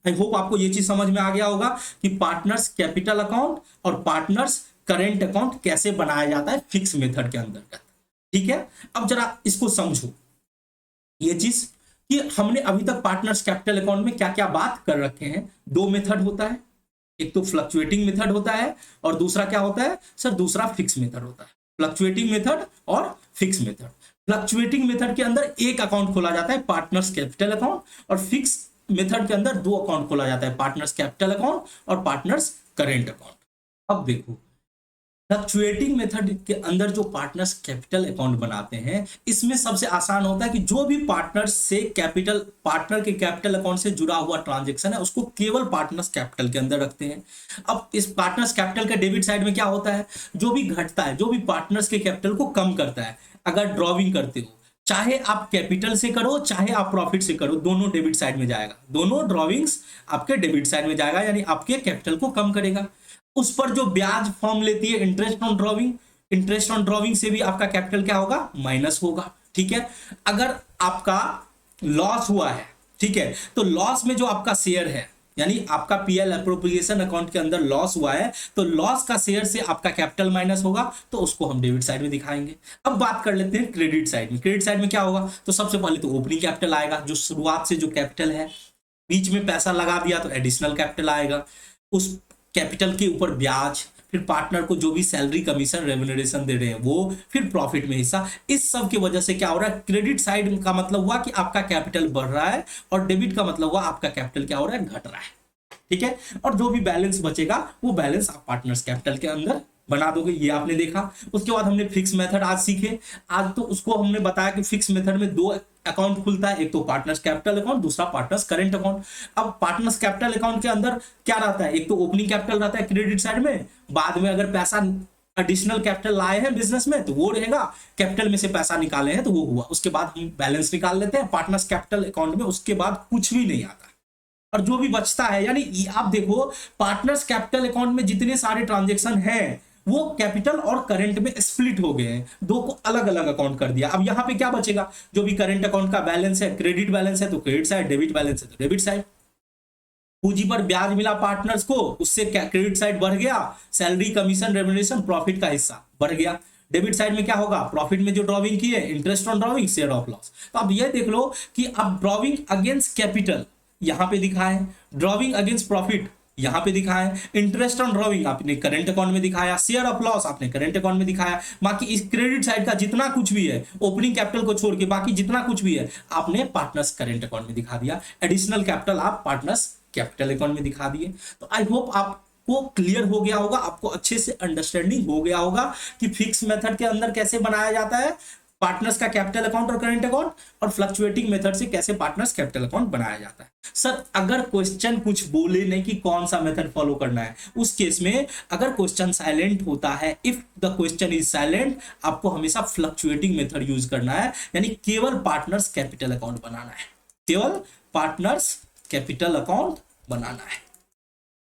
I hope आपको ये चीज समझ में आ गया होगा कि पार्टनर्स कैपिटल अकाउंट और पार्टनर्स करेंट अकाउंट कैसे बनाया जाता है फिक्स मेथड के अंतर्गत। ठीक है, अब जरा इसको समझो ये चीज कि हमने अभी तक पार्टनर्स कैपिटल अकाउंट में क्या क्या बात कर रखे हैं। दो मेथड होता है, एक तो फ्लक्चुएटिंग मेथड होता है और दूसरा क्या होता है सर? दूसरा फिक्स मेथड होता है। फ्लक्चुएटिंग मेथड और फिक्स मेथड। फ्लक्चुएटिंग मेथड के अंदर एक अकाउंट खोला जाता है पार्टनर्स कैपिटल अकाउंट, और फिक्स मेथड के अंदर दो अकाउंट खोला जाता है, पार्टनर्स कैपिटल अकाउंट और पार्टनर्स करेंट अकाउंट। अब देखो फ्लक्चुएटिंग मेथड के अंदर जो पार्टनर्स कैपिटल अकाउंट बनाते हैं, इसमें सबसे आसान होता है कि जो भी पार्टनर से कैपिटल, पार्टनर के कैपिटल अकाउंट से जुड़ा हुआ ट्रांजैक्शन है उसको केवल पार्टनर्स कैपिटल के अंदर रखते हैं। अब इस पार्टनर्स कैपिटल के डेबिट साइड में क्या होता है? जो भी घटता है, जो भी पार्टनर्स के कैपिटल को कम करता है, अगर ड्रॉविंग करते हो, चाहे आप कैपिटल से करो चाहे आप प्रॉफिट से करो, दोनों डेबिट साइड में जाएगा, दोनों ड्रॉविंग्स आपके डेबिट साइड में जाएगा, यानी आपके कैपिटल को कम करेगा। उस पर जो ब्याज फॉर्म लेती है interest on drawing, interest on drawing से भी आपका कैपिटल क्या होगा? माइनस होगा। ठीक है, अगर आपका लॉस हुआ है, ठीक है, तो लॉस में जो आपका शेयर है, यानी आपका पीएल एप्रोप्रिएशन अकाउंट के अंदर लॉस हुआ है, तो लॉस का शेयर से आपका कैपिटल माइनस होगा, तो उसको हम डेबिट साइड में दिखाएंगे। अब बात कर लेते हैं क्रेडिट साइड में। क्रेडिट साइड में क्या होगा? तो सबसे पहले तो ओपनिंग कैपिटल आएगा, जो शुरुआत से जो कैपिटल है, बीच में पैसा लगा दिया तो एडिशनल कैपिटल आएगा, उस कैपिटल के ऊपर ब्याज, फिर पार्टनर को जो भी सैलरी कमीशन रेम्यूनरेशन दे रहे हैं वो, फिर प्रॉफिट में हिस्सा। इस सब की वजह से क्या हो रहा है? क्रेडिट साइड का मतलब हुआ कि आपका कैपिटल बढ़ रहा है और डेबिट का मतलब हुआ आपका कैपिटल क्या हो रहा है? घट रहा है। ठीक है, और जो भी बैलेंस बचेगा वो बैलेंस आप पार्टनर्स कैपिटल के अंदर बना दोगे, ये आपने देखा। उसके बाद हमने फिक्स मेथड आज सीखे। आज तो उसको हमने बताया कि फिक्स मेथड में दो अकाउंट खुलता है, एक तो पार्टनर्स कैपिटल अकाउंट, दूसरा पार्टनर्स करेंट अकाउंट। अब पार्टनर्स कैपिटल अकाउंट के अंदर क्या रहता है? एक तो ओपनिंग कैपिटल रहता है क्रेडिट साइड में, बाद में अगर पैसा एडिशनल कैपिटल लाए हैं बिजनेस में तो वो रहेगा, कैपिटल में से पैसा निकाले हैं तो वो हुआ, उसके बाद हम बैलेंस निकाल लेते हैं पार्टनर्स कैपिटल अकाउंट में, उसके बाद कुछ भी नहीं आता और जो भी बचता है, यानी आप देखो पार्टनर्स कैपिटल अकाउंट में जितने सारे ट्रांजेक्शन हैं वो कैपिटल और करंट में स्प्लिट हो गए हैं, दो को अलग अलग अकाउंट कर दिया। अब यहां पे क्या बचेगा? जो भी करंट अकाउंट का बैलेंस है, क्रेडिट बैलेंस है तो क्रेडिट साइड, डेबिट बैलेंस है तो डेबिट साइड। पूंजी पर ब्याज मिला पार्टनर्स को, उससे क्रेडिट साइड बढ़ गया, सैलरी कमीशन रेम्यूनरेशन प्रॉफिट का हिस्सा बढ़ गया। डेबिट साइड में क्या होगा? प्रॉफिट में जो ड्रॉविंग की है, interest on drawing, share of loss. तो अब ये देख लो कि अब ड्रॉविंग अगेंस्ट कैपिटल यहां पे दिखा है, ड्रॉविंग अगेंस्ट प्रॉफिट यहाँ पे दिखाया, इंटरेस्ट ऑन ड्रॉइंग आपने करंट अकाउंट में दिखाया, शेयर ऑफ लॉस आपने करंट अकाउंट में दिखाया, बाकी इस क्रेडिट साइड का जितना कुछ भी है ओपनिंग कैपिटल को छोड़ के बाकी जितना कुछ भी है आपने पार्टनर्स करंट अकाउंट में दिखा दिया, एडिशनल कैपिटल आप पार्टनर्स कैपिटल अकाउंट में दिखा दिए। तो आई होप आपको क्लियर हो गया होगा, आपको अच्छे से अंडरस्टैंडिंग हो गया होगा कि फिक्स मेथड के अंदर कैसे बनाया जाता है पार्टनर्स का कैपिटल अकाउंट और करंट अकाउंट, और फ्लक्चुएटिंग मेथड से कैसे पार्टनर्स कैपिटल अकाउंट बनाया जाता है। सर अगर क्वेश्चन कुछ बोले नहीं कि कौन सा मेथड फॉलो करना है, उस केस में अगर क्वेश्चन साइलेंट होता है, if the question is silent, आपको हमेशा फ्लक्चुएटिंग मेथड यूज करना है, यानी केवल पार्टनर्स कैपिटल अकाउंट बनाना है, केवल पार्टनर्स कैपिटल अकाउंट बनाना है।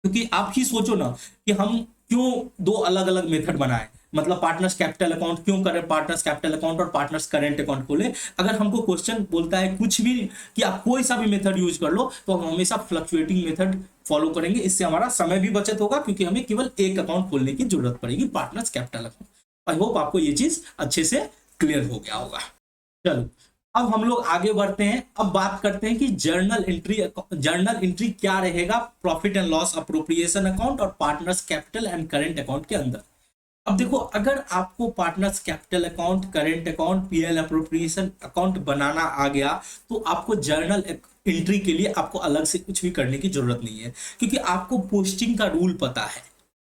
क्योंकि आप ही सोचो ना कि हम क्यों दो अलग अलग मेथड बनाए, मतलब पार्टनर्स कैपिटल अकाउंट क्यों करें, पार्टनर्स कैपिटल अकाउंट और पार्टनर्स करंट अकाउंट खोले। अगर हमको क्वेश्चन बोलता है कुछ भी कि आप कोई सा भी मेथड यूज कर लो, तो हम हमेशा फ्लक्चुएटिंग मेथड फॉलो करेंगे, इससे हमारा समय भी बचत होगा, क्योंकि हमें केवल एक अकाउंट खोलने की जरूरत पड़ेगी, पार्टनर्स कैपिटल अकाउंट। आई होप आपको ये चीज अच्छे से क्लियर हो गया होगा। चलो अब हम लोग आगे बढ़ते हैं, अब बात करते हैं कि जर्नल एंट्री क्या रहेगा profit and loss appropriation account और partners capital and current account के अंदर। अब देखो, अगर आपको partners capital account, current account, PL appropriation account बनाना आ गया, तो आपको जर्नल एंट्री के लिए आपको अलग से कुछ भी करने की जरूरत नहीं है, क्योंकि आपको पोस्टिंग का रूल पता है,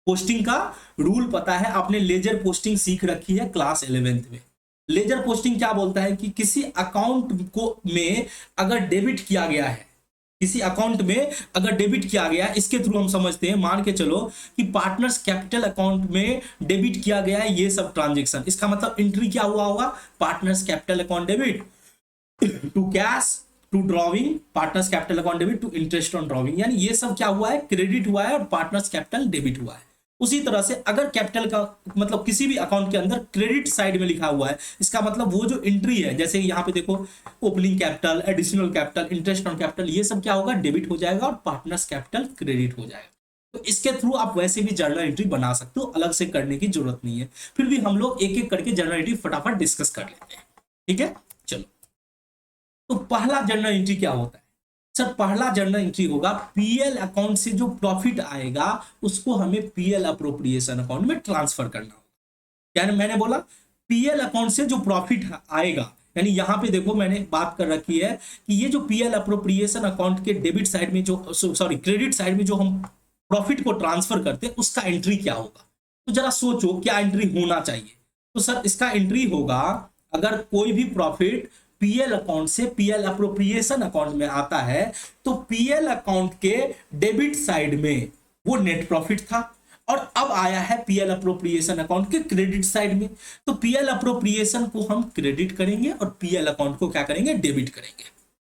पोस्टिंग का रूल पता है, आपने लेजर पोस्टिंग सीख रखी है क्लास 11th में। लेजर पोस्टिंग क्या बोलता है कि किसी अकाउंट को में अगर डेबिट किया गया है, किसी अकाउंट में अगर डेबिट किया गया, इसके थ्रू हम समझते हैं, मान के चलो कि पार्टनर्स कैपिटल अकाउंट में डेबिट किया गया है ये सब ट्रांजैक्शन, इसका मतलब एंट्री क्या हुआ होगा, partners capital account debit to cash to drawing, partners capital account debit to interest on drawing, यानी ये सब क्या हुआ है, क्रेडिट हुआ है और पार्टनर्स कैपिटल डेबिट हुआ है। उसी तरह से अगर कैपिटल का मतलब किसी भी अकाउंट के अंदर क्रेडिट साइड में लिखा हुआ है, इसका मतलब वो जो एंट्री है, जैसे यहाँ पे देखो opening capital, additional capital, interest on capital, ये सब क्या होगा, डेबिट हो जाएगा और पार्टनर्स कैपिटल क्रेडिट हो जाएगा। तो इसके थ्रू आप वैसे भी जर्नल एंट्री बना सकते हो, अलग से करने की जरूरत नहीं है। फिर भी हम लोग एक एक करके जर्नल एंट्री फटाफट डिस्कस कर लेते हैं, ठीक है। चलो, तो पहला जर्नल एंट्री क्या होता है सर, पहला जर्नल एंट्री होगा पीएल अकाउंट से जो प्रॉफिट आएगा उसको हमें पीएल अप्रोप्रिएशन अकाउंट में ट्रांसफर करना होगा। यानी मैंने बोला पीएल अकाउंट से जो प्रॉफिट आएगा, यानी यहां पे देखो मैंने बात कर रखी है कि ये जो पीएल अप्रोप्रिएशन अकाउंट के डेबिट साइड में जो सॉरी क्रेडिट साइड में जो हम प्रॉफिट को ट्रांसफर करते हैं उसका एंट्री क्या होगा। तो जरा सोचो क्या एंट्री होना चाहिए। तो सर इसका एंट्री होगा, अगर कोई भी प्रॉफिट पीएल अकाउंट से पीएल अप्रोप्रिएशन अकाउंट में आता है, तो पीएल अकाउंट के डेबिट साइड में वो नेट प्रॉफिट था और अब आया है पीएल अप्रोप्रिएशन अकाउंट के क्रेडिट साइड में, तो पीएल अप्रोप्रिएशन को हम क्रेडिट करेंगे और पीएल अकाउंट को क्या करेंगे, डेबिट करेंगे।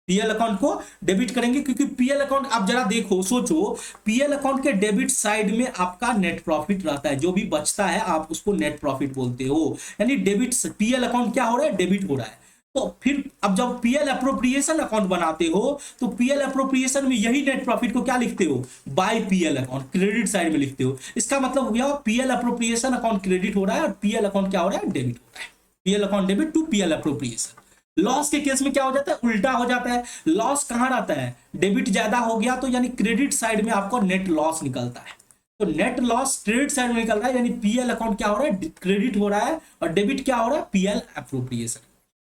पीएल अकाउंट को डेबिट करेंगे, क्योंकि पीएल अकाउंट आप जरा देखो सोचो, पीएल अकाउंट के डेबिट साइड में आपका नेट प्रॉफिट रहता है, जो भी बचता है आप उसको नेट प्रॉफिट बोलते हो, यानी डेबिट पीएल अकाउंट क्या हो रहा है, डेबिट हो रहा है। तो फिर अब जब पीएल अप्रोप्रिएशन अकाउंट बनाते हो तो पीएल अप्रोप्रिएशन में यही नेट प्रॉफिट को क्या लिखते हो, by PL account, credit side में लिखते हो। इसका मतलब हो गया पीएल अप्रोप्रिएशन अकाउंट क्रेडिट हो रहा है और पीएल अकाउंट क्या हो रहा है, डेबिट हो रहा है। PL account debit to PL appropriation. Loss के केस में क्या हो जाता है, उल्टा हो जाता है। लॉस कहां रहता है, डेबिट ज्यादा हो गया तो यानी क्रेडिट साइड में आपको नेट लॉस निकलता है, तो नेट लॉस क्रेडिट साइड में निकल रहा है, यानी पीएल अकाउंट क्या हो रहा है, क्रेडिट हो रहा है और डेबिट क्या हो रहा है, पीएल अप्रोप्रिएशन।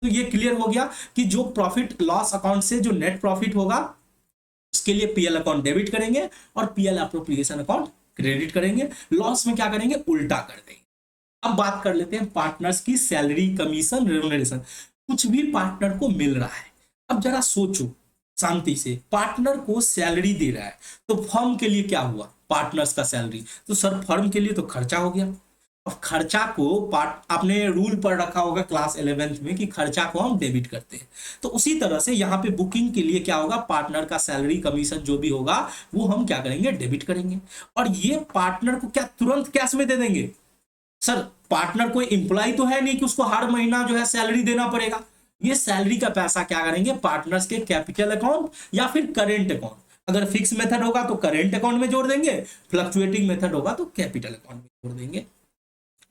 तो ये क्लियर हो गया कि जो प्रॉफिट लॉस अकाउंट से जो नेट प्रॉफिट होगा उसके लिए पीएल अकाउंट डेबिट करेंगे और पीएल अप्रोप्रिएशन अकाउंट क्रेडिट करेंगे। लॉस में क्या करेंगे, उल्टा कर देंगे। अब बात कर लेते हैं पार्टनर्स की सैलरी, कमीशन, रेम्युनरेशन। कुछ भी पार्टनर को मिल रहा है, अब जरा सोचो शांति से, पार्टनर को सैलरी दे रहा है तो फर्म के लिए क्या हुआ, पार्टनर्स का सैलरी, तो सर फर्म के लिए तो खर्चा हो गया। अब खर्चा को आपने रूल पर रखा होगा क्लास 11th में कि खर्चा को हम डेबिट करते हैं, तो उसी तरह से यहाँ पे बुकिंग के लिए क्या होगा, पार्टनर का सैलरी, कमीशन जो भी होगा वो हम क्या करेंगे, डेबिट करेंगे। और ये पार्टनर को क्या तुरंत कैश में दे देंगे, सर पार्टनर कोई एम्प्लॉय तो है नहीं कि उसको हर महीना जो है सैलरी देना पड़ेगा। ये सैलरी का पैसा क्या करेंगे, पार्टनर्स के कैपिटल अकाउंट या फिर करेंट अकाउंट, अगर फिक्स मेथड होगा तो करेंट अकाउंट में जोड़ देंगे, फ्लक्चुएटिंग मेथड होगा तो कैपिटल अकाउंट में जोड़ देंगे।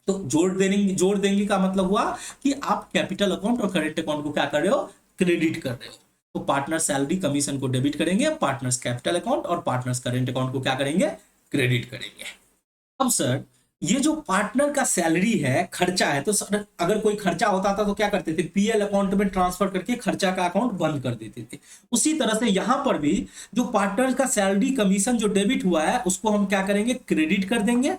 तो जोड़ देंगे का मतलब हुआ कि आप कैपिटल अकाउंट और करेंट अकाउंट को क्या कर रहे हो, क्रेडिट कर रहे हो। तो पार्टनर सैलरी कमीशन को डेबिट करेंगे, पार्टनर्स कैपिटल अकाउंट और पार्टनर्स करेंट अकाउंट को क्या करेंगे, क्रेडिट करेंगे। अब सर ये जो पार्टनर का सैलरी है, खर्चा है, तो सर अगर कोई खर्चा होता था तो क्या करते थे, पीएल अकाउंट में ट्रांसफर करके खर्चा का अकाउंट बंद कर देते थे। उसी तरह से यहां पर भी जो पार्टनर का सैलरी कमीशन जो डेबिट हुआ है उसको हम क्या करेंगे, क्रेडिट कर देंगे।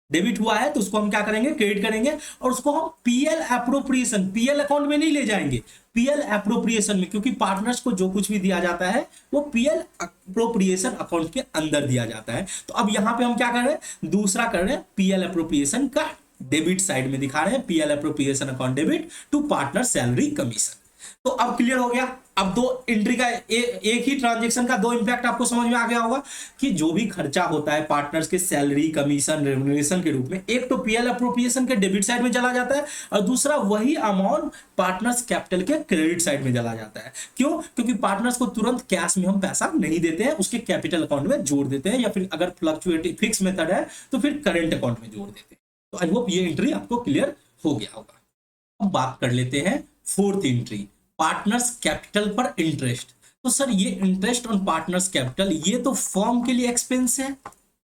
डेबिट हुआ है तो उसको हम क्या करेंगे, क्रेडिट करेंगे, और उसको हम पीएल एप्रोप्रिएशन, पीएल अकाउंट में नहीं ले जाएंगे, पीएल एप्रोप्रिएशन में, क्योंकि पार्टनर्स को जो कुछ भी दिया जाता है वो पीएल एप्रोप्रिएशन अकाउंट के अंदर दिया जाता है। तो अब यहां पे हम क्या कर रहे हैं, दूसरा कर रहे हैं, पीएल एप्रोप्रिएशन का डेबिट साइड में दिखा रहे हैं, PL appropriation account debit to partner salary commission. तो अब क्लियर हो गया। अब दो एंट्री का एक ही ट्रांजैक्शन का दो इंपैक्ट आपको समझ में आ गया होगा कि जो भी खर्चा होता है पार्टनर्स के सैलरी कमीशन रेम्युनरेशन के रूप में, एक तो पीएल एप्रोप्रिएशन के डेबिट साइड में चला जाता है और दूसरा वही अमाउंट पार्टनर्स कैपिटल के क्रेडिट साइड में चला जाता है। क्यों? क्योंकि पार्टनर्स को तुरंत कैश में हम पैसा नहीं देते हैं, उसके कैपिटल अकाउंट में जोड़ देते हैं, या फिर अगर फ्लक्चुएटिंग फिक्स मेथड है तो फिर करेंट अकाउंट में जोड़ देते हैं। तो आई होप ये एंट्री आपको क्लियर हो गया होगा। अब बात कर लेते हैं फोर्थ एंट्री, पार्टनर्स कैपिटल पर इंटरेस्ट। तो सर ये इंटरेस्ट ऑन पार्टनर्स कैपिटल ये तो फर्म के लिए एक्सपेंस है,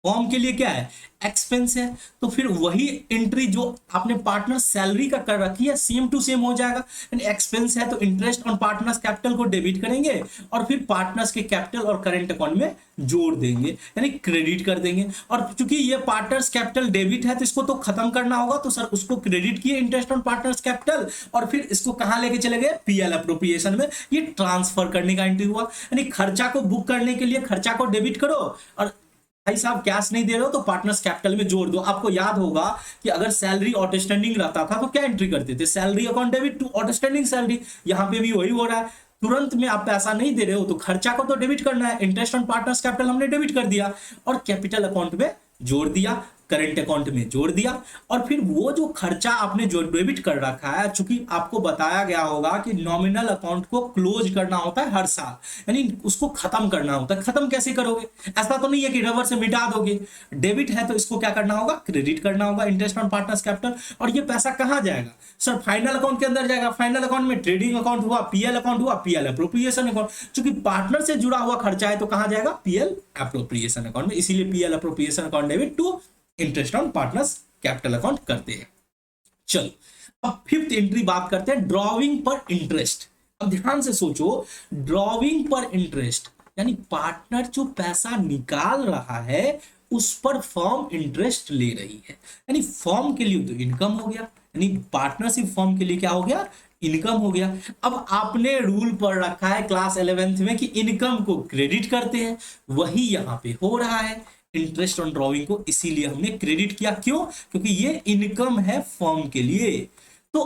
फर्म के लिए क्या है, एक्सपेंस है। तो फिर वही एंट्री जो आपने पार्टनर सैलरी का कर रखी है सेम टू सेम हो जाएगा। यानी एक्सपेंस है तो इंटरेस्ट ऑन पार्टनर्स कैपिटल को डेबिट करेंगे और फिर पार्टनर्स के कैपिटल और करंट अकाउंट में जोड़ देंगे, यानी क्रेडिट कर देंगे। और चूंकि ये पार्टनर्स कैपिटल डेबिट है तो इसको तो खत्म करना होगा, तो सर उसको क्रेडिट किए इंटरेस्ट ऑन पार्टनर्स कैपिटल और फिर इसको कहां लेके चले गए, पीएल एप्रोप्रिएशन में। ये ट्रांसफर करने का एंट्री हुआ, यानी खर्चा को बुक करने के लिए खर्चा को डेबिट करो और भाई साहब कैश नहीं दे रहे हो तो पार्टनर्स कैपिटल में जोड़ दो। आपको याद होगा कि अगर सैलरी आउटस्टैंडिंग रहता था तो क्या एंट्री करते थे, salary account debit to outstanding salary. यहां पे भी वही हो रहा है, तुरंत में आप पैसा नहीं दे रहे हो तो खर्चा को तो डेबिट करना है, इंटरेस्ट ऑन पार्टनर्स कैपिटल हमने डेबिट कर दिया और कैपिटल अकाउंट में जोड़ दिया, करंट अकाउंट में जोड़ दिया। और फिर वो जो खर्चा आपने जो डेबिट कर रखा है, चूंकि आपको बताया गया होगा कि नॉमिनल अकाउंट को क्लोज करना होता है हर साल, यानी उसको खत्म करना होता है। खत्म कैसे करोगे, ऐसा तो नहीं है कि रबर से मिटा दोगे। डेबिट है तो इसको क्या करना होगा, क्रेडिट करना होगा, इंटरेस्ट ऑन पार्टनर्स कैपिटल। और ये पैसा कहां जाएगा, सर फाइनल अकाउंट के अंदर जाएगा। फाइनल अकाउंट में ट्रेडिंग अकाउंट हुआ, पीएल अकाउंट हुआ, पीएल एप्रोप्रिएशन अकाउंट। चूंकि पार्टनर से जुड़ा हुआ खर्चा है तो कहां जाएगा, पीएल एप्रोप्रिएशन अकाउंट में। इसीलिए PL appropriation account debit to interest on partners capital account करते हैं। चलो अब फिफ्थ एंट्री बात करते हैं, ड्रॉविंग पर इंटरेस्ट। अब ध्यान से सोचो, ड्रॉविंग पर इंटरेस्ट यानी पार्टनर जो पैसा निकाल रहा है उस पर फर्म इंटरेस्ट ले रही है, यानी फर्म के लिए तो इनकम हो गया, यानी पार्टनरशिप फर्म के लिए क्या हो गया, इनकम हो गया। अब आपने रूल पढ़ रखा है क्लास 11th में कि इनकम को क्रेडिट करते हैं, वही यहां पे हो रहा है। इंटरेस्ट ऑन ड्रॉविंग को इसीलिए हमने क्रेडिट किया, क्यों, क्योंकि ये इनकम है फर्म के लिए। तो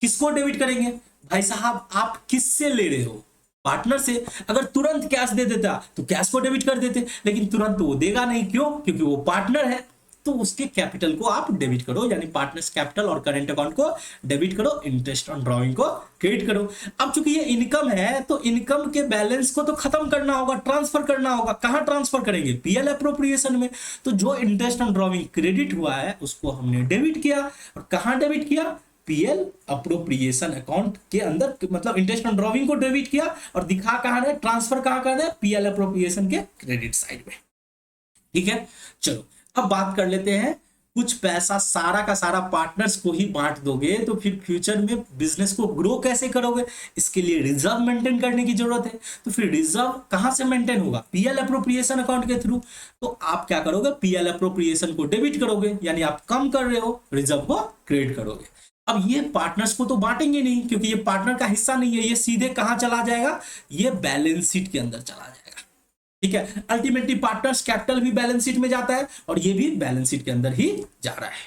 किसको डेबिट करेंगे, भाई साहब आप किससे ले रहे हो, पार्टनर से। अगर तुरंत कैश दे देता तो कैश को डेबिट कर देते, लेकिन तुरंत तो वो देगा नहीं, क्यों, क्योंकि वो पार्टनर है। तो उसके कैपिटल को आप डेबिट करो, यानी पार्टनर्स कैपिटल और करंट अकाउंट को डेबिट करो, इंटरेस्ट ऑन ड्रॉइंग को क्रेडिट करो। अब चूंकि ये इनकम है तो इनकम के बैलेंस को तो खत्म करना होगा, ट्रांसफर करना होगा। कहां ट्रांसफर करेंगे, पीएल एप्रोप्रिएशन में। तो जो इंटरेस्ट ऑन ड्रॉइंग क्रेडिट हुआ है उसको हमने डेबिट किया, और कहां डेबिट किया, पीएल अप्रोप्रिएशन अकाउंट के अंदर, मतलब इंटरेस्ट ऑन ड्रॉइंग को डेबिट किया और दिखा कहां रहे, ट्रांसफर कहां कर रहे, पीएल अप्रोप्रिएशन के क्रेडिट साइड में। ठीक है, चलो अब बात कर लेते हैं, कुछ पैसा सारा का सारा पार्टनर्स को ही बांट दोगे तो फिर फ्यूचर में बिजनेस को ग्रो कैसे करोगे, इसके लिए रिजर्व मेंटेन करने की जरूरत है। तो फिर रिजर्व कहां से मेंटेन होगा, पीएल एप्रोप्रिएशन अकाउंट के थ्रू। तो आप क्या करोगे, पीएल एप्रोप्रिएशन को डेबिट करोगे, यानी आप कम कर रहे हो, रिजर्व को क्रेडिट करोगे। अब ये पार्टनर्स को तो बांटेंगे नहीं, क्योंकि ये पार्टनर का हिस्सा नहीं है, ये सीधे कहां चला जाएगा, ये बैलेंस शीट के अंदर चला जाएगा। ठीक है, अल्टीमेटली पार्टनर्स कैपिटल भी बैलेंस शीट में जाता है और ये भी बैलेंस शीट के अंदर ही जा रहा है।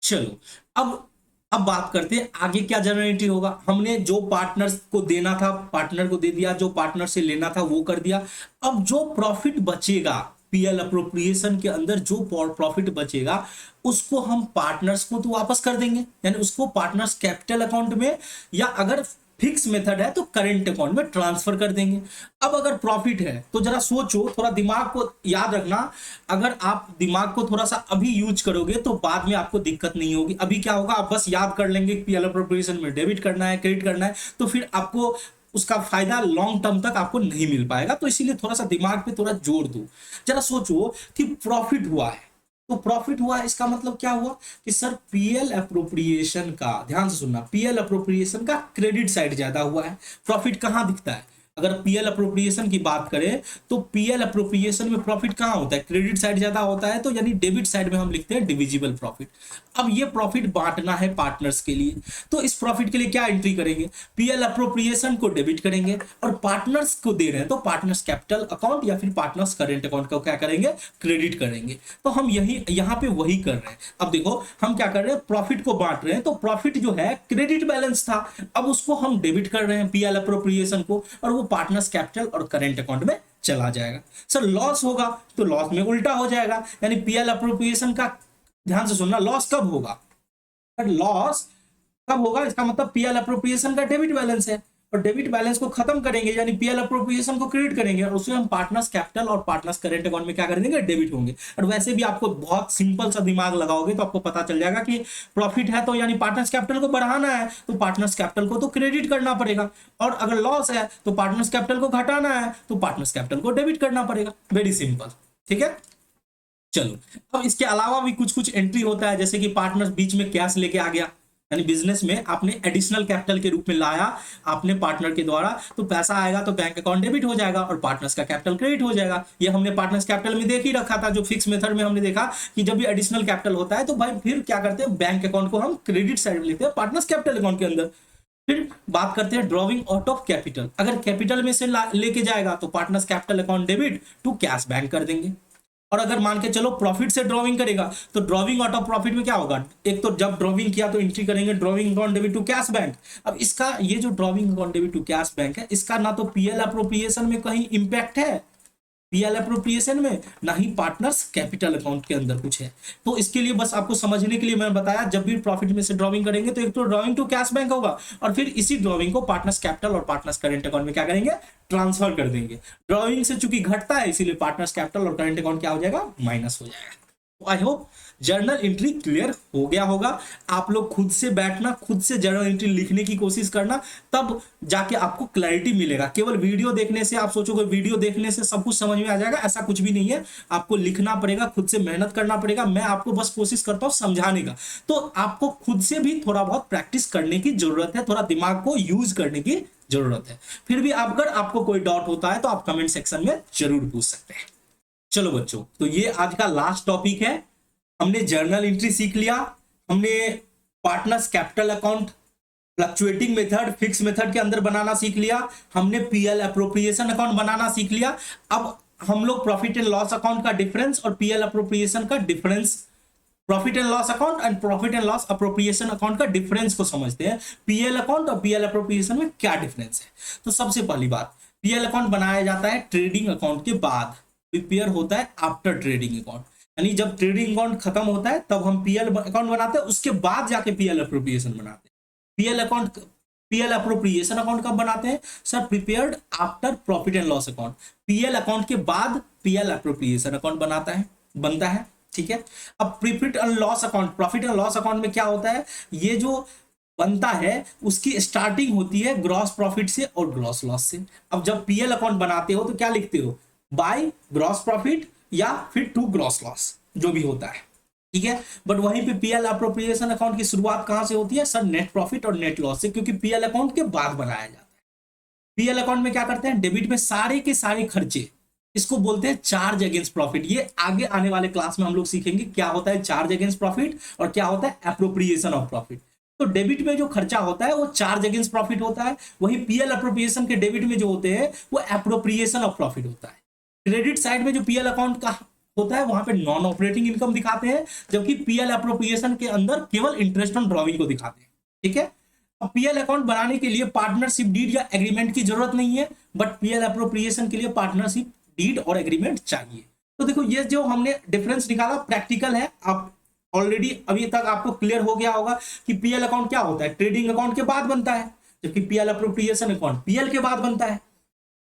चलो अब बात करते हैं आगे क्या जनरेट होगा। हमने जो पार्टनर्स को देना था पार्टनर को दे दिया, जो पार्टनर से लेना था वो कर दिया। अब जो प्रॉफिट बचेगा पीएल अप्रोप्रिएशन के अंदर, जो प्रॉफिट बचेगा उसको हम पार्टनर्स को तो वापस कर देंगे, यानी उसको पार्टनर्स कैपिटल अकाउंट में, या अगर फिक्स मेथड है तो करंट अकाउंट में ट्रांसफर कर देंगे। अब अगर प्रॉफिट है तो जरा सोचो, थोड़ा दिमाग को याद रखना। अगर आप दिमाग को थोड़ा सा अभी यूज करोगे तो बाद में आपको दिक्कत नहीं होगी। अभी क्या होगा, आप बस याद कर लेंगे पीएल अप्रोप्रिएशन में डेबिट करना है, क्रेडिट करना है, तो फिर आपको उसका फायदा लॉन्ग टर्म तक आपको नहीं मिल पाएगा। तो इसीलिए थोड़ा सा दिमाग पे थोड़ा जोर दो। जरा सोचो कि प्रॉफिट हुआ है, तो प्रॉफिट हुआ है इसका मतलब क्या हुआ कि सर पीएल अप्रोप्रिएशन का, ध्यान से सुनना, पीएल अप्रोप्रिएशन का क्रेडिट साइड ज्यादा हुआ है। प्रॉफिट कहां दिखता है? अगर पीएल अप्रोप्रिएशन की बात करें तो पीएल अप्रोप्रिएशन में प्रॉफिट कहां होता है? क्रेडिट साइड ज्यादा होता है, तो यानी डेबिट साइड में हम लिखते हैं डिविजिबल प्रॉफिट। अब ये प्रॉफिट बांटना है पार्टनर्स के लिए, तो इस प्रॉफिट के लिए क्या एंट्री करेंगे? पीएल अप्रोप्रिएशन को डेबिट करेंगे और पार्टनर्स को दे रहे हैं तो पार्टनर्स कैपिटल अकाउंट या फिर पार्टनर्स करेंट अकाउंट को क्या करेंगे? क्रेडिट करेंगे। तो हम यही यहाँ पे वही कर रहे हैं। अब देखो हम क्या कर रहे हैं, प्रॉफिट को बांट रहे हैं, तो प्रॉफिट जो है क्रेडिट बैलेंस था, अब उसको हम डेबिट कर रहे हैं पीएल अप्रोप्रिएशन को, और वो पार्टनर्स कैपिटल और करेंट अकाउंट में चला जाएगा। सर लॉस होगा तो लॉस में उल्टा हो जाएगा, यानी पीएल अप्रोप्रिएशन का, ध्यान से सुनना, लॉस कब होगा? लॉस कब होगा? इसका मतलब पीएल अप्रोप्रिएशन का डेबिट बैलेंस है, और डेबिट बैलेंस को खत्म करेंगे यानी पीएल अप्रोप्रिएशन को क्रेडिट करेंगे, और उसमें हम पार्टनर्स कैपिटल और पार्टनर्स करेंट अकाउंट में क्या कर देंगे? डेबिट होंगे। और वैसे भी आपको बहुत सिंपल सा दिमाग लगाओगे तो आपको पता चल जाएगा कि प्रॉफिट है तो यानी पार्टनर्स कैपिटल को बढ़ाना है तो पार्टनर्स कैपिटल को तो क्रेडिट करना पड़ेगा, और अगर लॉस है तो पार्टनर्स कैपिटल को घटाना है तो पार्टनर्स कैपिटल को डेबिट करना पड़ेगा। वेरी सिंपल, ठीक है। चलो अब इसके अलावा भी कुछ कुछ एंट्री होता है, जैसे कि पार्टनर बीच में कैश लेके आ गया, यानी बिजनेस में आपने एडिशनल कैपिटल के रूप में लाया आपने पार्टनर के द्वारा, तो पैसा आएगा तो बैंक अकाउंट डेबिट हो जाएगा और पार्टनर्स का कैपिटल क्रेडिट हो जाएगा। ये हमने पार्टनर्स कैपिटल में देख ही रखा था, जो फिक्स मेथड में हमने देखा कि जब भी एडिशनल कैपिटल होता है तो भाई फिर क्या करते हैं, बैंक अकाउंट को हम क्रेडिट साइड में लेते हैं पार्टनर्स कैपिटल अकाउंट के अंदर। फिर बात करते हैं ड्रॉविंग आउट ऑफ कैपिटल, अगर कैपिटल में से लेके जाएगा तो partners capital account debit to cash bank कर देंगे। और अगर मान के चलो प्रॉफिट से ड्रॉविंग करेगा तो ड्रॉविंग आउट ऑफ प्रॉफिट में क्या होगा, एक तो जब ड्रॉविंग किया तो एंट्री करेंगे drawing account debit to cash bank. अब इसका ये जो drawing account debit to cash bank है, इसका ना तो पीएल अप्रोप्रिएशन में कहीं इंपैक्ट है, पीएल अप्रोप्रिएशन में, ना ही पार्टनर्स कैपिटल अकाउंट के अंदर कुछ है। तो इसके लिए बस आपको समझने के लिए मैंने बताया, जब भी प्रॉफिट में से ड्रॉविंग करेंगे तो एक तो ड्रॉविंग टू कैश बैंक होगा और फिर इसी ड्रॉविंग को पार्टनर्स कैपिटल और पार्टनर्स करेंट अकाउंट में क्या करेंगे, ट्रांसफर कर देंगे। ड्रॉविंग से चूंकि घटता है इसीलिए पार्टनर्स कैपिटल और करेंट अकाउंट क्या हो जाएगा, माइनस हो जाएगा। तो I hope journal entry clear हो गया होगा। आप लोग खुद से बैठना, खुद से जर्नल एंट्री लिखने की कोशिश करना, तब जाके आपको क्लैरिटी मिलेगा। केवल वीडियो देखने से आप सोचोगे वीडियो देखने से सब कुछ समझ में आ जाएगा, ऐसा कुछ भी नहीं है। आपको लिखना पड़ेगा, खुद से मेहनत करना पड़ेगा। मैं आपको बस कोशिश करता हूँ समझाने का, तो आपको खुद से भी थोड़ा बहुत प्रैक्टिस करने की जरूरत है, थोड़ा दिमाग को यूज करने की जरूरत है। फिर भी अगर आपको कोई डाउट होता है तो आप कमेंट सेक्शन में जरूर पूछ सकते हैं। चलो बच्चों, तो ये आज का लास्ट टॉपिक है। हमने जर्नल एंट्री सीख लिया, हमने partners capital account fluctuating method fix method के अंदर बनाना सीख लिया, हमने पीएल अप्रोप्रिएशन अकाउंट बनाना सीख लिया। अब हम लोग प्रॉफिट एंड लॉस अकाउंट का डिफरेंस और पीएल अप्रोप्रिएशन का difference, profit and loss account and profit and loss appropriation account का डिफरेंस को समझते हैं। पीएल अकाउंट और पीएल अप्रोप्रिएशन में क्या डिफरेंस है। तो सबसे पहली बात, पीएल अकाउंट बनाया जाता है ट्रेडिंग अकाउंट के बाद, प्रिपेयर होता है आफ्टर ट्रेडिंग अकाउंट, यानी जब ट्रेडिंग अकाउंट खत्म होता है तब हम पीएल अकाउंट बनाते हैं, उसके बाद जाके पीएल अप्रोप्रिएशन बनाते हैं। PL account, PL appropriation account कब बनाते हैं sir, prepared after profit and loss account. PL account के बाद पीएल अप्रोप्रिएशन अकाउंट बनता है, ठीक है। अब profit and loss account, profit and loss account में क्या होता है, ये जो बनता है उसकी स्टार्टिंग होती है ग्रॉस प्रॉफिट से और ग्रॉस लॉस से। अब जब पीएल अकाउंट बनाते हो तो क्या लिखते हो, बाय ग्रॉस प्रॉफिट या फिर टू ग्रॉस लॉस, जो भी होता है, ठीक है। बट वहीं पे पीएल अप्रोप्रिएशन अकाउंट की शुरुआत कहां से होती है सर, नेट प्रॉफिट और नेट लॉस से, क्योंकि पीएल अकाउंट के बाद बनाया जाता है। पीएल अकाउंट में क्या करते हैं, डेबिट में सारे के सारे खर्चे, इसको बोलते हैं चार्ज अगेंस्ट प्रॉफिट। ये आगे आने वाले क्लास में हम लोग सीखेंगे क्या होता है चार्ज अगेंस्ट प्रॉफिट और क्या होता है अप्रोप्रिएशन ऑफ प्रॉफिट। तो डेबिट में जो खर्चा होता है वो चार्ज अगेंस्ट प्रॉफिट होता है, वही पीएल अप्रोप्रिएशन के डेबिट में जो होते हैं वो अप्रोप्रिएशन ऑफ प्रॉफिट होता है। क्रेडिट साइड में जो पीएल अकाउंट का होता है वहां पे नॉन ऑपरेटिंग इनकम दिखाते हैं, जबकि पीएल अप्रोप्रिएशन के अंदर केवल इंटरेस्ट ऑन ड्रॉविंग को दिखाते हैं, ठीक है। अब पीएल अकाउंट बनाने के लिए पार्टनरशिप डीड या एग्रीमेंट की जरूरत नहीं है, बट पीएल अप्रोप्रिएशन के लिए पार्टनरशिप डीड और एग्रीमेंट चाहिए। तो देखो ये जो हमने डिफरेंस निकाला प्रैक्टिकल है, आप ऑलरेडी अभी तक आपको क्लियर हो गया होगा कि पीएल अकाउंट क्या होता है, ट्रेडिंग अकाउंट के बाद बनता है, जबकि पीएल अप्रोप्रिएशन अकाउंट पीएल के बाद बनता है।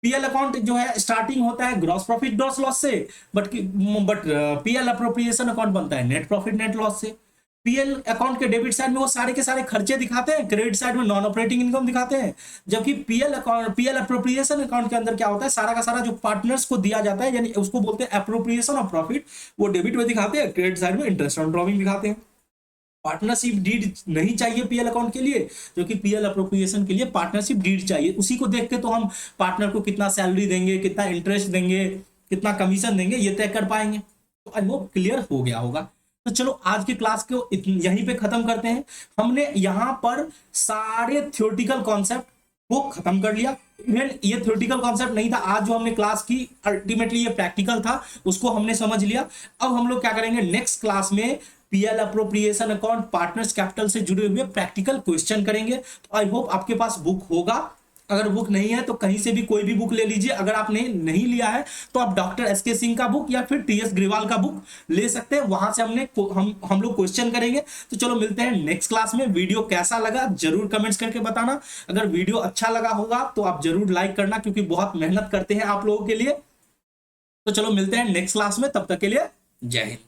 पीएल अकाउंट जो है स्टार्टिंग होता है ग्रॉस प्रॉफिट ग्रॉस लॉस से, बट पीएल अप्रोप्रिएशन अकाउंट बनता है नेट प्रॉफिट नेट लॉस से। पीएल अकाउंट के डेबिट साइड में वो सारे के सारे खर्चे दिखाते हैं, क्रेडिट साइड में नॉन ऑपरेटिंग इनकम दिखाते हैं। जबकि PL account, PL appropriation account के अंदर क्या होता है, सारा का सारा जो पार्टनर्स को दिया जाता है, यानी उसको बोलते हैं अप्रोप्रिएशन ऑफ प्रॉफिट, वो डेबिट में दिखाते हैं, क्रेडिट साइड में इंटरेस्ट ऑन ड्रॉइंग दिखाते हैं। पार्टनरशिप डीड नहीं चाहिए पीएल अकाउंट के लिए, जो कि पीएल अप्रोप्रिएशन के लिए पार्टनरशिप डीड चाहिए। उसी को देख के तो हम पार्टनर को कितना सैलरी देंगे, कितना इंटरेस्ट देंगे, कितना कमीशन देंगे, ये तय कर पाएंगे। तो आई होप क्लियर हो गया होगा। तो चलो आज की क्लास को यहीं पे खत्म करते हैं। हमने यहाँ पर सारे थ्योरेटिकल कॉन्सेप्ट को खत्म कर लिया। इवन ये थ्योरेटिकल कॉन्सेप्ट नहीं था, आज जो हमने क्लास की अल्टीमेटली ये प्रैक्टिकल था, उसको हमने समझ लिया। अब हम लोग क्या करेंगे, नेक्स्ट क्लास में PL appropriation account, partners capital से जुड़े हुए प्रैक्टिकल क्वेश्चन करेंगे। तो आई होप आपके पास बुक होगा। अगर बुक नहीं है तो कहीं से भी कोई भी बुक ले लीजिए। अगर आपने नहीं लिया है तो आप डॉक्टर एसके सिंह का बुक या फिर टीएस ग्रेवाल का बुक ले सकते हैं, वहां से हम लोग क्वेश्चन करेंगे। तो चलो मिलते हैं नेक्स्ट क्लास में। वीडियो कैसा लगा जरूर कमेंट्स करके बताना। अगर वीडियो अच्छा लगा होगा तो आप जरूर लाइक करना, क्योंकि बहुत मेहनत करते हैं आप लोगों के लिए। तो चलो मिलते हैं नेक्स्ट क्लास में, तब तक के लिए जय हिंद।